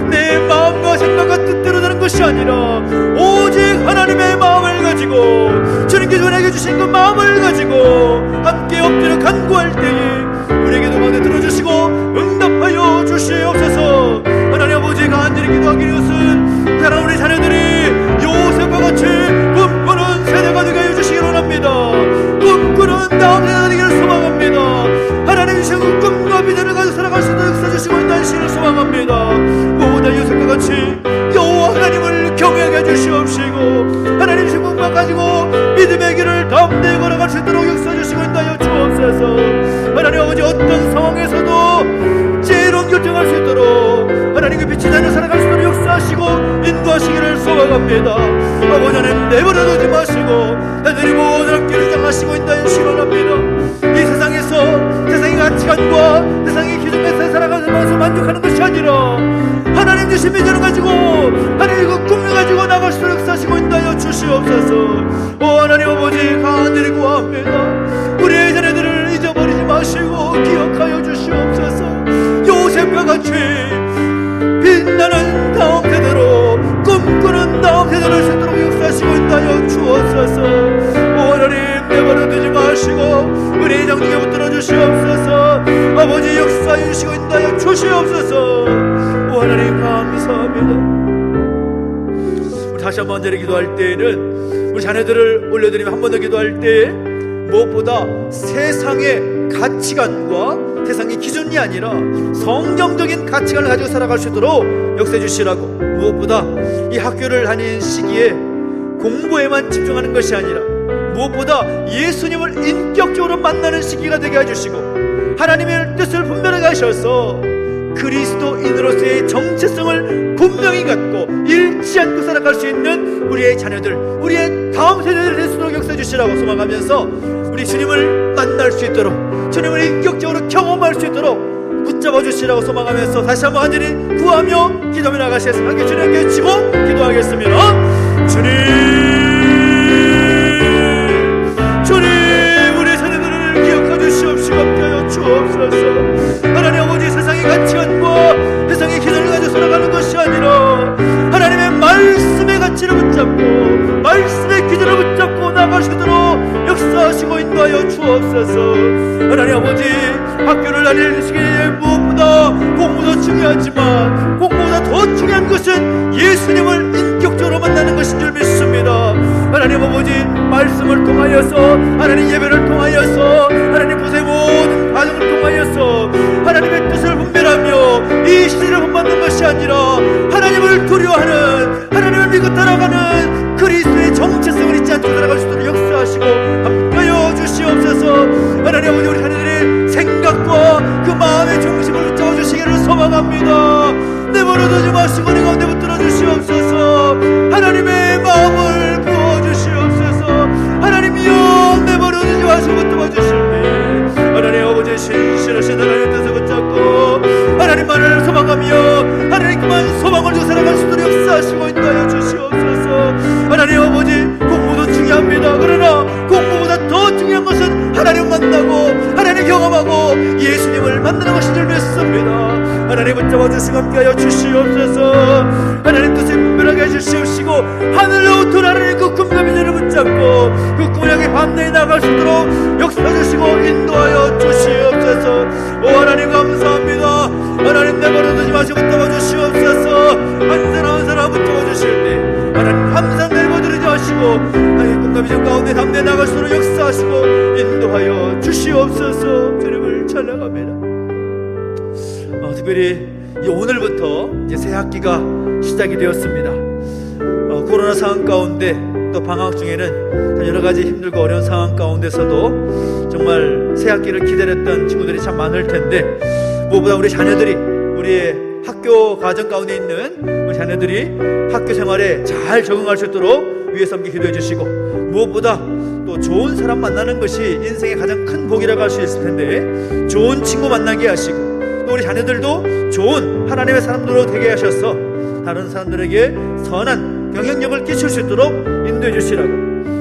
내 마음과 생각과 뜻대로 되는 것이 아니라 오직 하나님의 마음을 가지고, 주님께 전하게 주신 그 마음을 가지고 함께 엎드려 간구할 때에 우리의 기도 가운데 들어주시고 응답하여 주시옵소서. 하나님 아버지, 간절히 기도하기 위해서는 사랑 우리 자녀들이 요셉과 같이 꿈꾸는 세대가 되게 해주시기 원합니다. 꿈꾸는 다음 세대가 되기를 소망합니다. 하나님 주신 그 꿈과 비전을 가지고 살아갈 수 있도록 역사주시고 있다는 신을 소망합니다. 무엇보다 요셉과 같이 여호와 하나님을 경외하게 해주시옵시고, 하나님 주신 꿈과 가지고 믿음의 길을 담대히 걸어갈 수 있도록 역사주시고 있다여 주옵소서. 하나님 아버지, 어떤 상황에서도 지혜로운 결정할 수 있도록 하나님의 빛이 나는 살아갈 수 있도록 역사하시고 인도하시기를 소망합니다. 아버지 하나님, 내버려두지 마시고 애들이 모든 함께를 장하시고 있다는 신원합니다. 이 세상에서 세상의 가치관과 세상의 기준에서 살아가면서 만족하는 것이 아니라 하나님 주신 비전을 가지고 하나님 그 꿈을 가지고 나갈 수 있도록 역사하시고 있다여 주시옵소서. 오 하나님 아버지, 간절히 구합니다. 우리의 자녀들을 잊어버리지 마시고 기억하여 주시옵소서. 요셉과 같이 빛나는 다음 세대로, 꿈꾸는 다음 세대로 할 수 있도록 역사하시고 있다여 주옵소서. 오 하나님, 내버려두지 마시고 우리 장중에 붙들어 주시옵소서. 아버지, 역사해 주시고 있다여 주시옵소서. 오 하나님, 감사합니다. 우리 다시 한번 간절히 기도할 때에는 우리 자녀들을 올려드리며 한 번 더 기도할 때 무엇보다 세상의 가치관과 세상의 기준이 아니라 성경적인 가치관을 가지고 살아갈 수 있도록 역사해 주시라고, 무엇보다 이 학교를 다니는 시기에 공부에만 집중하는 것이 아니라 무엇보다 예수님을 인격적으로 만나는 시기가 되게 해주시고, 하나님의 뜻을 분별하게 하셔서 그리스도인으로서의 정체성을 분명히 갖고 잃지 않고 살아갈 수 있는 우리의 자녀들, 우리의 다음 세대를 될 수 있도록 역사해 주시라고 소망하면서 우리 주님을 만날 수 있도록, 주님을 인격적으로 경험할 수 있도록 붙잡아 주시라고 소망하면서 다시 한번 간절히 구하며 기도하며 나가시겠습니다. 함께 주님께 치고 기도하겠습니다. 주님, 우리 자녀들을 기억해 주시옵시고 함께 하여 주옵소서. 하나님 아버지, 세상의 가치관과 세상의 기준을 가지고 살아가는 것이 아니라 하나님의 말씀의 가치를 붙잡고 말씀의 기준을 붙잡고 나아갈 수 있도록 역사하시고 인도하여 주옵소서. 하나님 아버지, 학교를 다니는 시기에 무엇보다 공부도 중요하지만 공부보다 더 중요한 것은 예수님을 인격적으로 만나는 것인 줄 믿습니다. 하나님 아버지, 말씀을 통하여서, 하나님 예배를 통하여서, 하나님 보세요 모든 과정을 통하여서 하나님의 뜻을 분별하며 이 시대를 본받는 것이 아니라 하나님을 두려워하는, 하나님을 믿고 따라가는 그리스도의 정체성을 잊지 않고 살아갈 수 있도록 역사하시고 함께하여 주시옵소서. 하나님 아버지, 우리 하나님의 생각과 그 마음의 중심을 붙잡아 주시기를 소망합니다. 내버려두지 마시고 우리 가운데 붙들어 주시옵소서. 하나님의 마음을 부어주시옵소서. 하나님이여, 내버려두지 마시고 붙들어 주실 때 하나님 아버지, 신실하신 하나님의 뜻을 붙잡고 하나님만을 소망하며 하나님 그만 소망을 주고 살아갈 수 있도록 역사하시고 인도하여 주시옵소서. 하나님 아버지, 공부도 중요합니다. 그러나 공부보다 더 중요한 것은 하나님 만나고 하나님 경험하고 예수님을 만나는 것인 줄 믿습니다. 하나님 붙잡아 주시고 함께하여 주시옵소서. 하나님 뜻을 분별하게 해주시옵시고 하늘로부터 하나님 그 꿈과 비전을 붙잡고 그 꿈을 향해 밤낮에 나갈 수 있도록 역사해 주시고 인도하여 주시옵소서. 오 하나님, 감사합니다. 하나님, 내버려두지 마시고 붙잡아 주시옵소서. 한 사람 한 사람 붙잡아 주실 때 하나님 항상 내버려두지 마시고 하나님 꿈과 비전 가운데 담대 나갈 수 있도록 역사하시고 인도하여 주시옵소서. 주님을 찬양합니다. 특별히 오늘부터 이제 새 학기가 시작이 되었습니다. 코로나 상황 가운데 또 방학 중에는 여러 가지 힘들고 어려운 상황 가운데서도 정말 새 학기를 기다렸던 친구들이 참 많을 텐데, 무엇보다 우리 자녀들이, 우리의 학교 가정 가운데 있는 우리 자녀들이 학교 생활에 잘 적응할 수 있도록 위에서 함께 기도해 주시고, 무엇보다 또 좋은 사람 만나는 것이 인생의 가장 큰 복이라고 할 수 있을 텐데 좋은 친구 만나게 하시고, 또 우리 자녀들도 좋은 하나님의 사람들로 되게 하셔서 다른 사람들에게 선한 영향력을 끼칠 수 있도록 인도해 주시라고,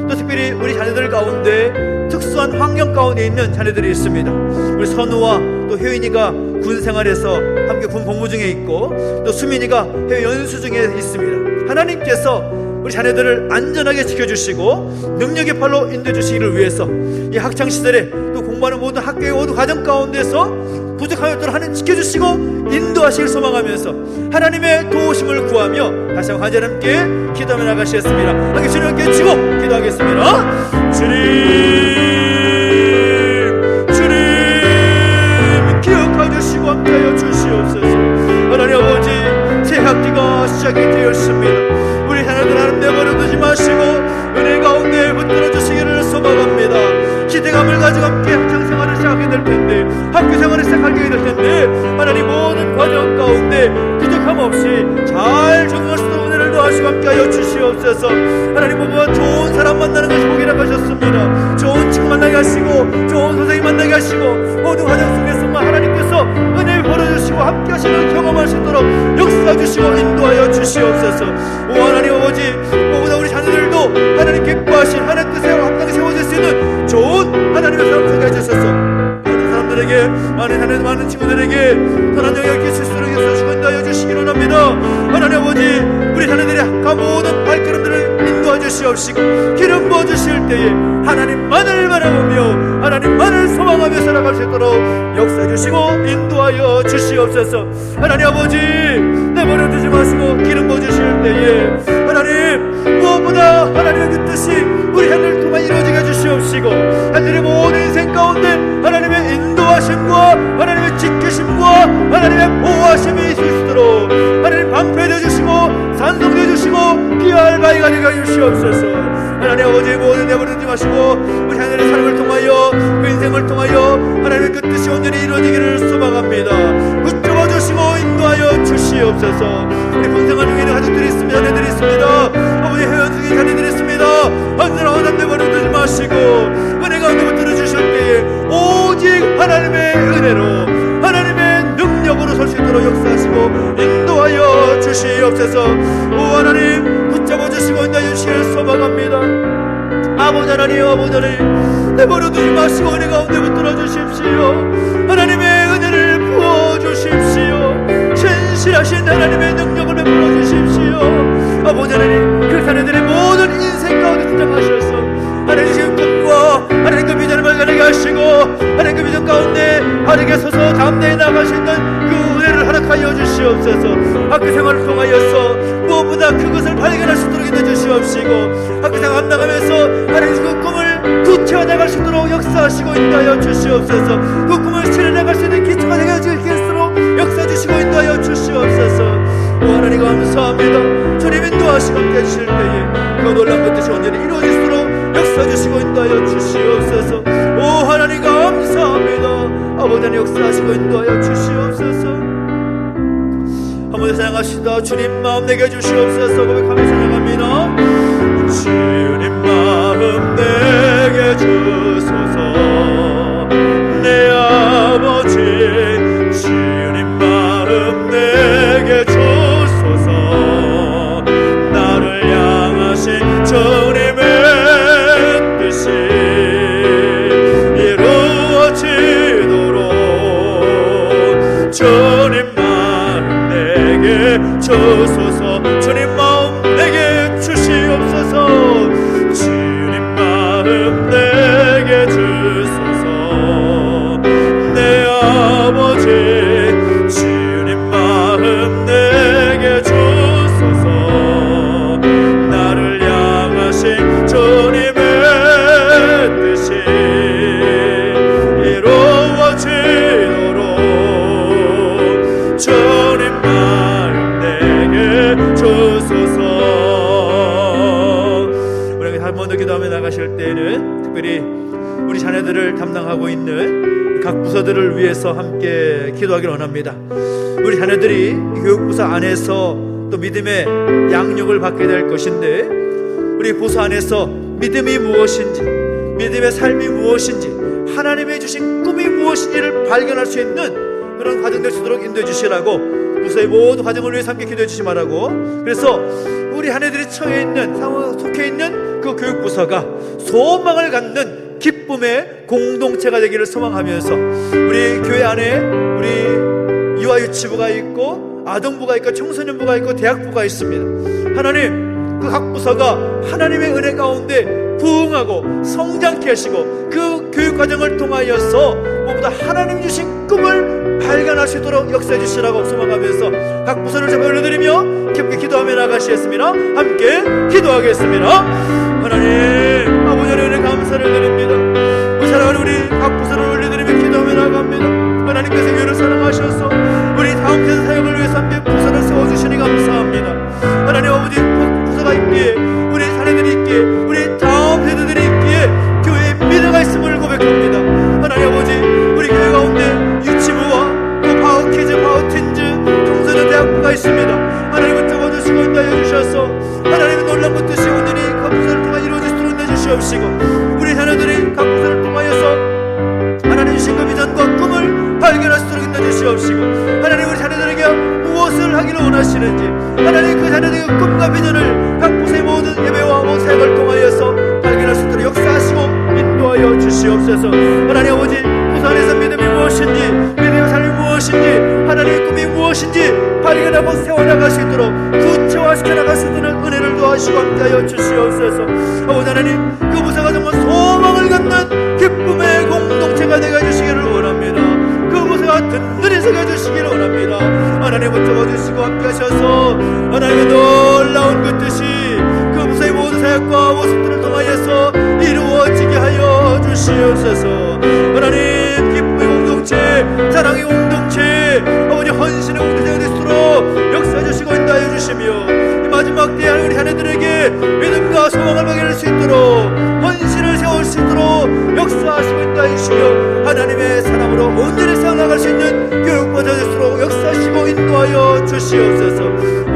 또 특별히 우리 자녀들 가운데 특수한 환경 가운데 있는 자녀들이 있습니다. 우리 선우와 또 효인이가 군 생활에서 함께 군 복무 중에 있고, 또 수민이가 해외 연수 중에 있습니다. 하나님께서 우리 자녀들을 안전하게 지켜주시고 능력의 팔로 인도해 주시기를 위해서 이 학창시절에 또 공부하는 모든 학교의 모든 과정 가운데서 부족함이 없도록 하나님 지켜주시고 인도하시길 소망하면서 하나님의 도우심을 구하며 다시 한번 간절히 함께 기도하며 나가시겠습니다. 함께 주님께 치고 기도하겠습니다. 주님 기억하여 주시고 함께하여 주시옵소서. 하나님 아버지, 새 학기가 시작이 되었습니다. 우리 자녀들 하나님 내버려두지 마시고 은혜 가운데 붙들어 주시기를 소망합니다. 기대감을 가지고 함께 학창생활을 시작하게 될 텐데, 학교생활을 시작하게 될 텐데, 하나님 모든 과정 가운데 부족함 없이 잘 적응할 수 있도록 은혜를 도와주시고 함께하여 주시옵소서. 하나님 보면 좋은 사람 만나는 것이 복이라고 하셨습니다. 좋은 친구 만나게 하시고 좋은 선생님 만나게 하시고 모든 과정 속에서만 하나님께서 은혜를 벌어주시고 함께 하시는 경험할 수 있도록 역사해 주시고 인도하여 주시옵소서. 오 하나님 아버지, 무엇보다 우리 자녀들도 하나님 기뻐하신 하나님 뜻에 합당히 세워질 수 있는 좋은 하나님의 사람 되게 해주셔서 많은 사람들에게, 많은 하나님, 많은 친구들에게 선한 영향을 끼칠 수 있도록 역사하시고 인도하여 주시기를 원합니다. 하나님 아버지, 우리 자녀들의 모든 발걸음들을 인도하여 주시옵시고 기름 부어주실 때에 하나님만을 바라보며 하나님만을 소망하며 살아갈 수 있도록 역사해 주시고 인도하여 주시옵소서. 하나님 아버지, 내버려두지 마시고 기름 부어주실 때에 하나님 무엇보다 하나님의 그 뜻이 우리 하늘을 통해 이루어지게 해주시옵시고 하늘의 모든 인생 가운데 하나님의 인도하심과 하나님의 지키심과 하나님의 보호하심이 있을 수 있도록 하나님 방패되어 주시고 산성되어 주시고 귀할 바위가 되게 해주시옵소서. 하나님 아버지, 모든 내버려두지 마시고 우리 하늘의 삶을 통하여 그 인생을 통하여 하나님의 그 뜻이 온전히 이루어지기를 소망합니다. 붙잡아 주시고 인도하여 주시옵소서. 우리 본생활 중에 있는 가족들이 있습니다. 자녀들이 있습니다. 아버지, 회원 중에 자녀들이 있습니다. 언제나 언제나 내버려두지 마시고 은혜 가운데 붙들어 주실 때에 오직 하나님의 은혜로 하나님의 능력으로 설 수 있도록 역사하시고 인도하여 주시옵소서. 오 하나님, 붙잡아 주시고 인도하여 주시기를 소망합니다. 아버지 하나님, 아버지 하나님, 내버려두지 마시고 은혜 가운데 붙들어 주십시오. 하나님의 은혜를 부어 주십시오. 신실하신 하나님의 능력을 베풀어 주십시오. 아버지 하나님, 그 자녀들의 모든 인생 가운데 등장하셔서 하나님 주신 꿈과 하나님 그 비전을 발견하게 하시고 하나님 그 비전 가운데 바르게 서서 다음 대에 나아갈 수 있는 그 은혜를 허락하여 주시옵소서. 학교 생활을 통하여서 무엇보다 그것을 발견할 수 있도록 인도해 주시옵시고 학교 생활 나가면서 하나님 그 꿈을 구체화 나갈 수 있도록 역사하시고 인도하여 주시옵소서. 그 꿈을 실현나갈 수 있는 기초가 되게 해주시도록 역사해 주시고 인도하여 주시옵소서. 오 하나님 감사합니다. 주님 인도하시고 함께 해주실 때에 그 놀라운 것들이 온전히 이루어질수록 역사해 주시고 인도하여 주시옵소서. 오 하나님 감사합니다. 아버지 하나님 역사하시고 인도하여 주시옵소서. 한번 사랑합시다. 주님 마음 내게 주시옵소서. 고백하며 사랑합니다. 주님 마음 내게 주소서. 내 아버지, 주님 마음 내게 주소서. 나를 향하신 주님의 뜻이 이루어지도록 주님 마음 내게 주소서. 주님 마음 내게 주시옵소서. 주님 마음 내게 주소서. 내 아버지, 주님 마음 내게 주소서. 나를 향하신 주님의 뜻이 이루어지도록 주님 마음 내게 주소서. 우리 한 번 더 기도하며 나가실 때에는 특별히 우리 자녀들을 담당하고 있는 각 부서들을 위해서 함께 기도하기를 원합니다. 우리 자녀들이 교육부서 안에서 또 믿음의 양육을 받게 될 것인데 우리 부서 안에서 믿음이 무엇인지, 믿음의 삶이 무엇인지, 하나님이 주신 꿈이 무엇인지를 발견할 수 있는 그런 과정될 수 있도록 인도해 주시라고 부서의 모든 과정을 위해서 함께 기도해 주시 바라고, 그래서 우리 자녀들이 속해 있는 그 교육부서가 소망을 갖는 기쁨의 공동체가 되기를 소망하면서, 우리 교회 안에 우리 유아유치부가 있고 아동부가 있고 청소년부가 있고 대학부가 있습니다. 하나님, 그 각 부서가 하나님의 은혜 가운데 부흥하고 성장케 하시고 그 교육과정을 통하여서 무엇보다 하나님 주신 꿈을 발견할 수 있도록 역사해 주시라고 소망하면서 각 부서를 잡아 올려드리며 깊게 기도하며 나가시겠습니다. 함께 기도하겠습니다. 하나님, 아버지 은혜 감사를 드립니다. 우리 사랑하는 우리 각 부서를 올려드리며 기도하며 나갑니다. 하나님께서 교회를 사랑하셔서 우리 다음 세대 사역을 위해서 함께 부서를 세워주시니 감사합니다. 하나님 아버지, 부서가 있기에 우리 자녀들이 있기에 우리 다음 세대들이 있기에 교회에 미래가 있음을 고백합니다. 하나님 아버지, 우리 교회 가운데 유치부와 또 파워키즈, 파워틴즈, 청소년 대학부가 있습니다. 하나님은 잡아주시고 인도하여 주셔서 하나님의 놀라운 뜻이 온전히 각 부서를 통해 이루어질 수 있도록 내주시옵시고, 우리 자녀들이 각 부서를 통하여서 하나님 주신 그 비전과 꿈을 발견할 수 있도록 인도해주시옵시고, 하나님 우리 자녀들에게 무엇을 하기를 원하시는지, 하나님 그 자녀들에게 꿈과 비전을 각 부서의 모든 예배와 모든 사역을 통하여서 발견할 수 있도록 역사하시고 인도하여 주시옵소서. 하나님 아버지, 부서 안에서 믿음이 무엇인지, 믿음의 삶이 무엇인지, 하나님의 꿈이 무엇인지 발견하고 세워나갈 수 있도록 구체화시켜 나갈 수 있는 은혜를 도와주시고 함께하여 주시옵소서. 아버지 하나님, 그 부서가 정말 소망을 갖는 기쁨의 공동체가 되게 해주시기를 원합니다. 그 부서가 든든히 서겨주시기를 원합니다. 하나님 붙잡아주시고 함께하셔서 하나님의 놀라운 그 뜻이 그 부서의 모든 사역과 모습들을 통하여서 이루어지게 하여 주시옵소서. 하나님, 기쁨의 공동체, 사랑의 공동체, 아버지 헌신의 공동체가 될 수 있도록 역사해 주시고 인도하여 주시며, 이 마지막 때에 우리 자녀들에게 믿음과 소망을 발견할 수 있도록 헌신을 세울 수 있도록 역사하시고 인도하여 주시며, 하나님의 사랑으로 온전히 세워나갈 수 있는 교육과정 될수록 역사하시고 인도하여 주시옵소서.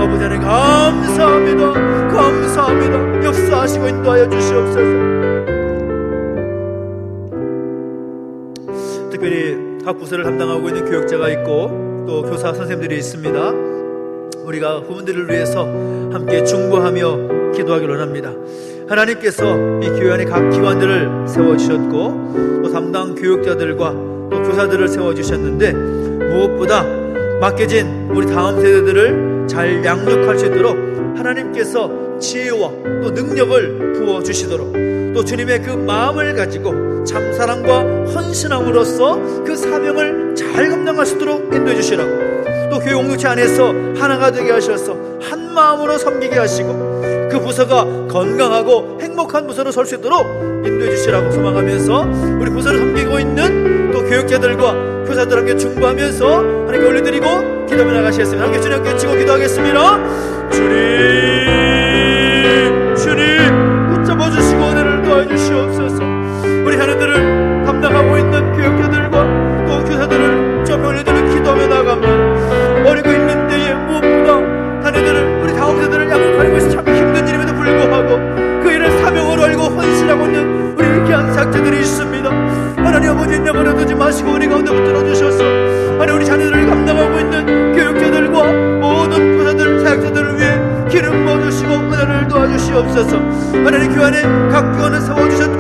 아버지 하나님 감사합니다. 감사합니다. 역사하시고 인도하여 주시옵소서. 특별히 각 부서를 담당하고 있는 교육자가 있고 또 교사 선생님들이 있습니다. 우리가 부모들을 위해서 함께 중보하며 기도하기를 원합니다. 하나님께서 이 교회 안에 각 기관들을 세워주셨고 또 담당 교육자들과 또 교사들을 세워주셨는데, 무엇보다 맡겨진 우리 다음 세대들을 잘 양육할 수 있도록 하나님께서 지혜와 또 능력을 부어주시도록, 또 주님의 그 마음을 가지고 참사랑과 헌신함으로써 그 사명을 잘 감당할 수 있도록 인도해 주시라고, 또 교회 공동체 안에서 하나가 되게 하셔서 한 마음으로 섬기게 하시고 그 부서가 건강하고 행복한 부서로 설 수 있도록 인도해 주시라고 소망하면서 우리 부서를 섬기고 있는 또 교육자들과 교사들 함께 중보하면서 하나님께 올려드리고 기도하며 나가시겠습니다. 함께 주님께 치고 기도하겠습니다. 주님 붙잡아 주시고 은혜를 도와 주시옵소서. 우리 자녀들을 담당하고 있는 교육자들과 또 교사들을 좀 올려드리고 기도하며 나갑니다. 어리고 있는 때에 무엇보다 자녀들을, 우리 다음 세대를 양육하는 것이 참 힘든 일임에도 불구하고 그 일을 사명으로 알고 헌신하고 있는 우리 귀한 사역자들이 있습니다. 하나님 아버지, 내버려두지 마시고 우리 가운데 붙들어 주셔서 하나님 우리 자녀들을 감당하고 있는 교육자들과 모든 교사들, 사역자들을 위해 기름 부어주시고 은혜를 도와주시옵소서. 하나님 교회 안에 각 교원을 세워주셨고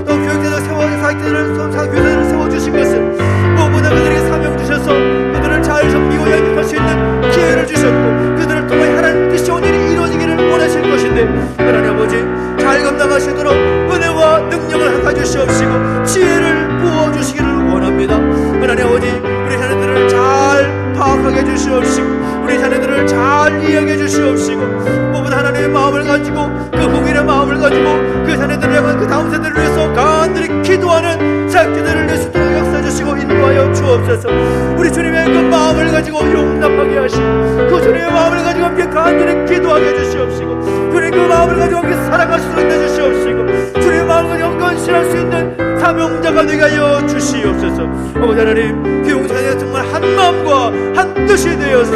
또 교육자들 사역자들을, 교사들을 세워주신 것은 무엇보다 그들에게 사명 주셔서 그들을 잘 섬기고 양육할 수 있는 기회를 주셨고 그들을 통해 하나님 뜻이 온 일이 이루어지기를 원하실 것인데, 하나님 아버지 잘 감당하시도록 은혜와 능력을 가주시옵시고 지혜를 부어주시기를 원합니다. 하나님 아버지, 우리 자녀들을 잘 파악하게 해주시옵시고 우리 자녀들을 잘 이해하게 해주시옵시고 무엇보다 하나님의 마음을 가지고 그 후일의 마음을 가지고 그 자녀들을 향한 그 다음 세대를 위해서 간절히 기도하는 사역자들을 낼 수 있도록 역사해 주시고 인도하여 주옵소서. 우리 주님의 그 마음을 가지고 용납하게 하시고 그 주님의 마음을 가지고 함께 간절히 기도하게 해주시옵시고 주님의 그 마음을 가지고 함께 사랑할 수 있도록 해주시옵시고 주님의 마음을 가지고 헌신할 수 있는 사명자가 되게 하여 주시옵소서. 아버지 하나님, 교육자녀 정말 한 마음과 한 뜻이 되어서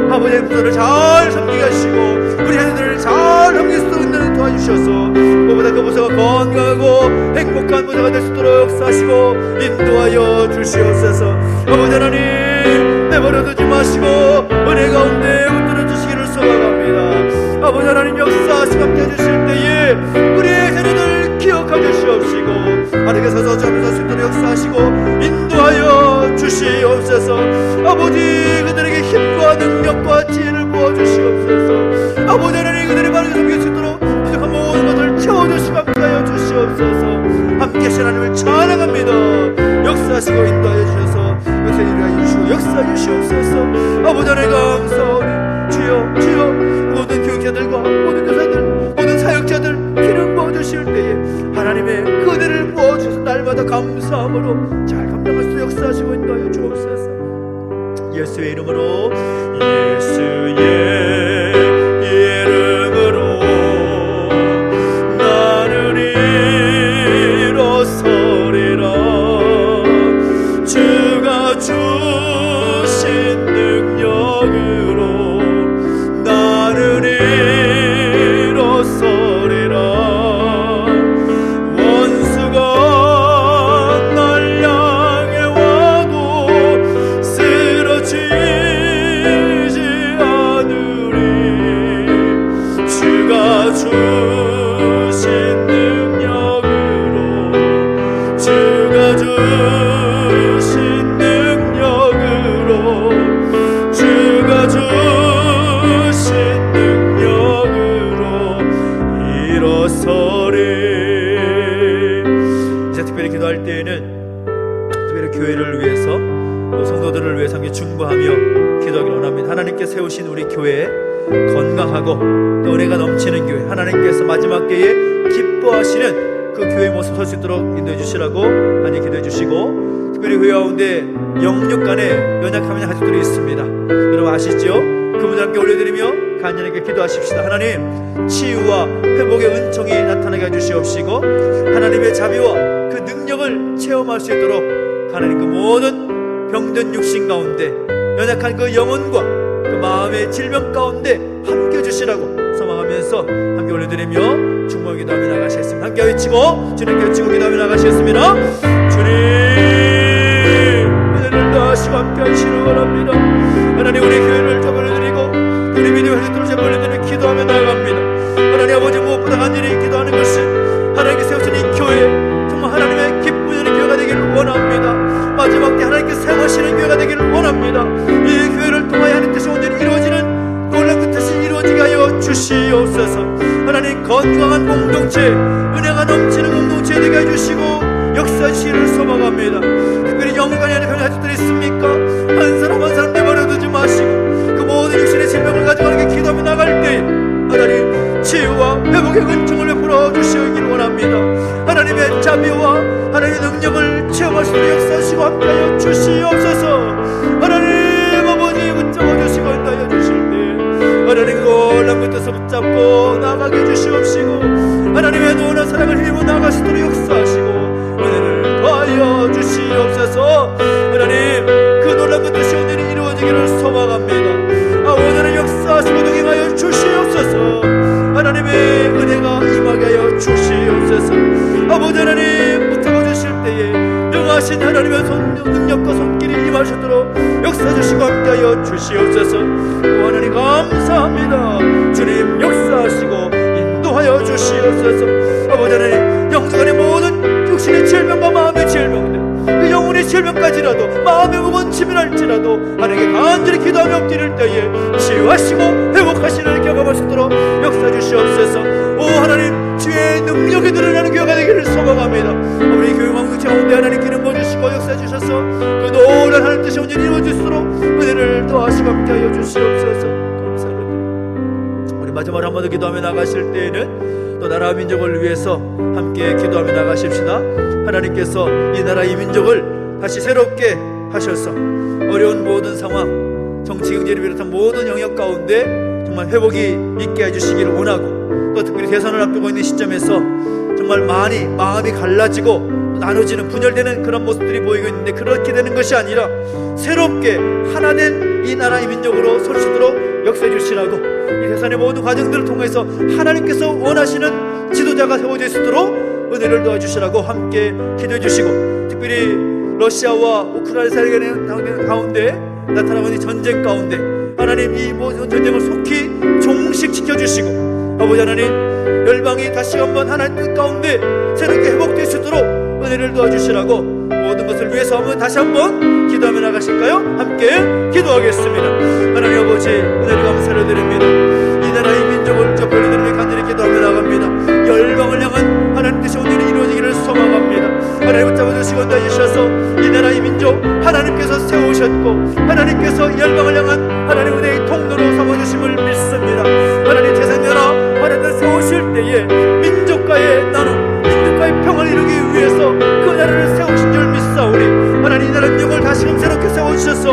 아버지의 부서를 잘 섬기게 하시고 우리 자녀들을 잘 섬길 수 있도록 도와주셔서 무엇보다 그 부서가 건강하고 행복한 부서가 될 수 있도록 역사하시고 인도하여 주시옵소서. 아버지 하나님, 내버려두지 말씀하시고 은혜 가운데 붙들어 주시기를 소망합니다. 아버지 하나님 역사하시고 함께 해주실 때에 우리의 자녀들 기억하 주시옵시고 하나님께서 잡으실 수 있도록 역사하시고 인도하여 주시옵소서. 아버지 그들에게 힘과 능력과 지혜를 부어주시옵소서. 아버지 하나님 그들이 바르게 섬길 수 있도록 부족한 모든 것을 채워주시고 함께하여 주시옵소서. 함께 하신 하나님을 찬양합니다. 역사하시고 인도하여 주셔서 역사에 일하여 주시고 역사하여 주시옵소서. 아버지 하나님 감사하오니 주여 주여 모든 교육자들과 모든 교사들 모든 사역자들 기름 부어주실 때에 하나님의 그대를 부어주셔서 날마다 감사함으로 잘 감당할 수 역사하시고 인도하여 주옵소서. 예수의 이름으로 예수의 이름으로 나를 일어서리라. 주가 주신 능력으로 나를 일어서리라. 원수가 날 향해 와도 쓰러지지 않으리. 주가 주신 능력으로 주가 주신 능력으로 주가 주신 능력으로 일어서리. 이제 특별히 기도할 때에는 특별히 교회를 위해서 또 성도들을 위해서 함께 중보하며 기도하기를 원합니다. 하나님께 세우신 우리 교회 건강하고 또 은혜가 넘치는 교회, 하나님께서 마지막 때에 기뻐하시는 그 교회 모습 설 수 있도록 인도해 주시라고 하나님 기도해 주시고, 특별히 교회 가운데 영육 간에 연약함이 가족들이 있습니다. 여러분 아시죠? 그분들 함께 올려드리며 간절하게 기도하십시다. 하나님 치유와 회복의 은총이 나타나게 해주시옵시고 하나님의 자비와 그 능력을 체험할 수 있도록 하나님 그 모든 병든 육신 가운데 연약한 그 영혼과 그 마음의 질병 가운데 함께 해주시라고 소망하면서 함께 올려드리며 중보의 기도하며 나가시겠습니다. 함께 외치고 주님께 외치고 기도하며 나가시겠습니다. 주님 은혜를 다하시고 함께 하시기 바랍니다. 하나님 우리 교회를 올려드리고 우리 믿음의 회중들을 올려드리며 기도하며 나아갑니다. 하나님 아버지 무엇보다 간절히 기도하는 것이 하나님께 세우신 이 교회 정말 하나님의 기쁨 있는 교회가 되기를 원합니다. 마지막 때 하나님께 사용하시는 교회가 되기를 원합니다. 이 교회를 통하여 하나님 뜻이 온전히 이루어지는 놀라운 그 뜻이 이루어지게 하여 주시옵소서. 하나님 건강한 공동체 은혜가 넘치는 공동체 되게 해주시고 역사하시기를 소망합니다. 특별히 영광이 아닌 그런 가족들이 있습니까? 한 사람 한 사람 내버려두지 마시고 그 모든 육신의 질병을 가지고 하나님께 기도하며 나갈 때 하나님 치유와 회복의 은총을 베풀어 주시기를 원합니다. 하나님의 자비와 하나님의 능력을 체험할 수 있도록 역사하시고 함께하여 주시옵소서. 하나님 아버지 붙잡아 주시고 인도하여 주실 때 하나님 놀라운 그 뜻을 붙잡고 나가게 해주시옵시고 하나님의 놀라운 사랑을 힘입어 나가시도록 역사하시고 은혜를 더하여 주시옵소서. 하나님 그 놀라운 그 뜻이 오늘이 이루어지기를 소망합니다. 오늘은 역사하시고 동행하여 주시옵소서. 하나님의 은혜가 임하게 하여 주시옵소서. 아버지 하나님 붙잡아 주실 때에 능하신 하나님의 능력과 손길이 임하시도록 역사하시고 함께하여 주시옵소서. 또 하나님 감사합니다. 주님 역사하시고 인도하여 주시옵소서. 아버지 하나님 영적간의 모든 육신의 질병과 마음의 질병들 그 영혼의 질병까지라도 마음의 무거운 치밀할지라도 하나님께 간절히 기도하며 엎드릴 때에 치유하시고 회복하시는 경험할 수 있도록 역사해 주시옵소서. 오 하나님 주의 능력이 드러나는 교회가 되기를 소망합니다. 우리 교회 공동체 가운데 하나님 기름 부어주시고 역사해 주셔서 그 노란 하나님 뜻이 온전히 이루어질수록 은혜를 더하시고 함께하여 주시옵소서. 감사합니다. 우리 마지막으로 한 번 더 기도하며 나가실 때에는 또 나라와 민족을 위해서 함께 기도하며 나가십시다. 하나님께서 이 나라 이 민족을 다시 새롭게 하셔서 어려운 모든 상황 정치 경제를 비롯한 모든 영역 가운데 정말 회복이 있게 해주시기를 원하고 또 특별히 대선을 앞두고 있는 시점에서 정말 많이 마음이 갈라지고 나눠지는 분열되는 그런 모습들이 보이고 있는데 그렇게 되는 것이 아니라 새롭게 하나된 이 나라 이 민족으로 설 수 있도록 역사해 주시라고 이 대선의 모든 과정들을 통해서 하나님께서 원하시는 지도자가 세워질 수 있도록 은혜를 도와주시라고 함께 기도해 주시고 특별히 러시아와 우크라이나 사회의 가운데 나타나는 이 전쟁 가운데 하나님 이 모든 전쟁을 속히 종식시켜 주시고, 아버지 하나님 열방이 다시 한번 하나님 뜻 가운데 새롭게 회복될 수 있도록 은혜를 도와주시라고 모든 것을 위해서 한번 다시 한번 기도하며 나가실까요? 함께 기도하겠습니다. 하나님 아버지, 은혜를 감사를 드립니다. 이 나라의 민족을 저 별들을 간절히 기도하며 나갑니다. 열방을 향한 하나님 뜻이 온전히 이루어지기를 소망합니다. 하나님 붙잡아주시고 인도하주셔서 이 나라의 민족 하나님께서 세우셨고 하나님께서 열방을 향한 하나님 은혜의 통로로 삼아주심을 믿습니다. 하나님 세상 나라 하나님을 세우실 때에 민족과의 나눔, 민족과의 평화를 이루기 위해서 그 나라를 세우신 줄 믿사오니 하나님 이 나라 민족을 다시금 새롭게 세워주셔서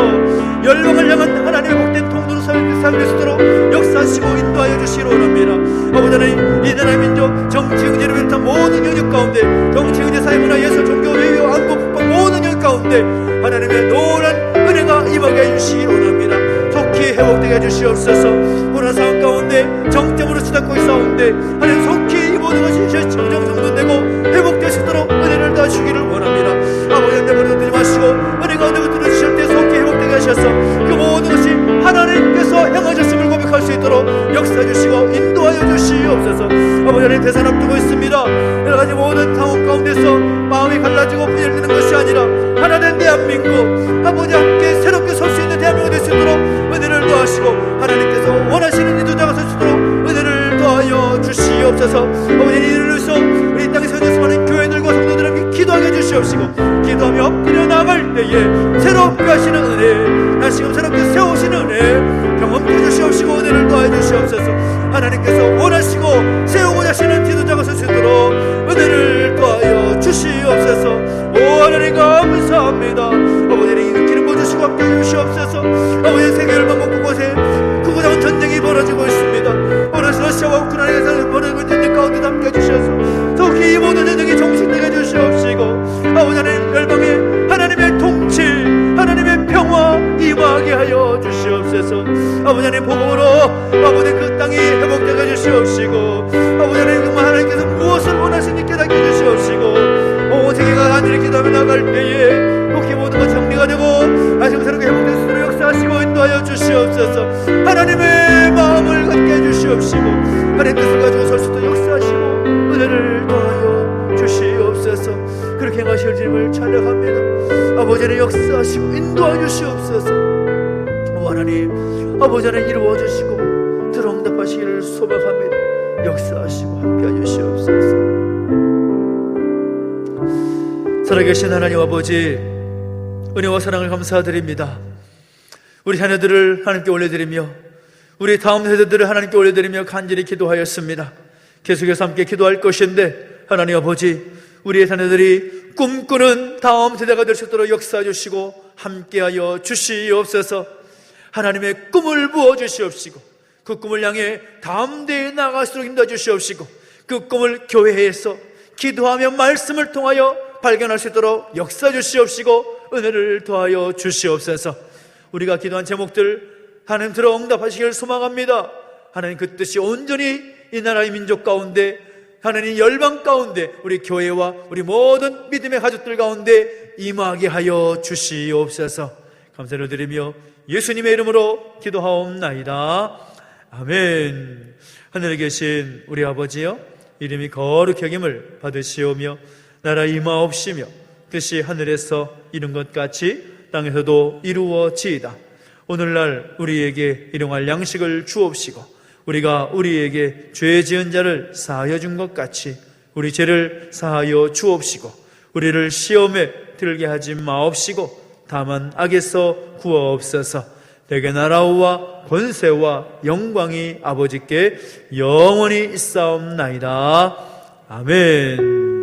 열방을 향한 하나님의 복된 통로로 삼을 수 있도록 역사하시고 인도하여 주시기를 원합니다. 아버지 하나님, 이 나라의 민족 정치 의제를 비롯한 모든 영역 가운데, 정치 의제 사회문화 예술 종교 외교 안보 국방 모든 영역 가운데 하나님의 노란 은혜가 임하게 해주시기를 원합니다. 속히 회복되게 해주시옵소서. 코로나 상황 가운데 정점으로 치닫고 있사온데 하나님 속히 이 모든 것이 정정되고 회복될 수 있도록 은혜를 다주시기를 원합니다. 아버지 내버려 두지 마시고 은혜 가운데 들어주실 때 속히 회복되게 하셔서 그 모든 것이 하나님께서 향하셨음을 고백할 수 있도록 역사해 주시고 인도하여 주시옵소서. 아버지 하나님 대선 앞두고 있습니다. 여러가지 모든 상황 가운데서 마음이 갈라지고 분열되는 것이 아니라 하나된 대한민국 아버지 함께 새롭게 설 수 있는 대한민국이 될 수 있도록 은혜를 더하시고 하나님께서 원하시는 인도자가 설 수 있도록 은혜를 더하여 주시옵소서. 아버지 이를 위해서 우리 땅에서 연습하는 교회들과 성도들에게 기도하게 해주시옵시고 기도하며 엎드려 나갈 때에 새롭게 하시는 은혜, 다시금 새롭게 세우시는 은혜 경험해 주시옵시고 은혜를 더하여 주시옵소서. 하나님께서 원하시고 세우고자 하시는 지도자가 설 수 있도록 은혜를 더하여 주시옵소서. 오 하나님 감사합니다. 아버지는 기름 부어주시고 함께 해주시옵소서. 아버지 세계 열방국 곳곳에 크고 작은 전쟁이 벌어지고 있습니다. 오늘 러시아와 우크라이나에서 벌어지고 있는 전쟁 가운데 함께 해주셔서 속히 이 모든 전쟁이 종식되게 해주시옵시고 아버지 하나님 열방에 하나님의 통치, 하나님의 평화 임하게 하여 주시옵소서. 아버지 하나님 복음으로 아버지 그 땅이 회복되게 해주시옵시고 아버지 하나님 정말 하나님께서 무엇을 원하시는지 깨닫게 해주시옵시고 온 세계가 간절히 기도하며 나갈 때에 속히 모든 것 정리가 되고 다시 새롭게 회복될 수 있도록 역사하시고 인도하여 주시옵소서. 하나님의 마음을 갖게 해주시옵시고 하나님 뜻을 가지고 설 수 있도록 역사하시고 은혜를 더하여 주시옵소서. 그렇게 행하실 주님을 찬양합니다. 아버지는 역사하시고 인도하여 주시옵소서. 오 하나님, 아버지 하나님 이루어 주시고 들응답하시기를 소망합니다. 역사하시고 함께하여 주시옵소서. 살아계신 하나님 아버지, 은혜와 사랑을 감사드립니다. 우리 자녀들을 하나님께 올려드리며 우리 다음 세대들을 하나님께 올려드리며 간절히 기도하였습니다. 계속해서 함께 기도할 것인데 하나님 아버지, 우리의 자녀들이 꿈꾸는 다음 세대가 될 수 있도록 역사해 주시고 함께하여 주시옵소서. 하나님의 꿈을 부어주시옵시고 그 꿈을 향해 다음 대에 나아갈 수 있도록 인도해 주시옵시고 그 꿈을 교회에서 기도하며 말씀을 통하여 발견할 수 있도록 역사해 주시옵시고 은혜를 더하여 주시옵소서. 우리가 기도한 제목들 하나님 들어 응답하시기를 소망합니다. 하나님 그 뜻이 온전히 이 나라의 민족 가운데, 하나님 열방 가운데, 우리 교회와 우리 모든 믿음의 가족들 가운데 임하게 하여 주시옵소서. 감사를 드리며 예수님의 이름으로 기도하옵나이다. 아멘. 하늘에 계신 우리 아버지여, 이름이 거룩히 여김을 받으시오며 나라 임하옵시며 뜻이 하늘에서 이룬 것 같이 땅에서도 이루어지이다. 오늘날 우리에게 일용할 양식을 주옵시고 우리가 우리에게 죄 지은 자를 사하여 준 것 같이 우리 죄를 사하여 주옵시고 우리를 시험에 들게 하지 마옵시고 다만 악에서 구하옵소서. 내게 나라와 권세와 영광이 아버지께 영원히 있사옵나이다. 아멘.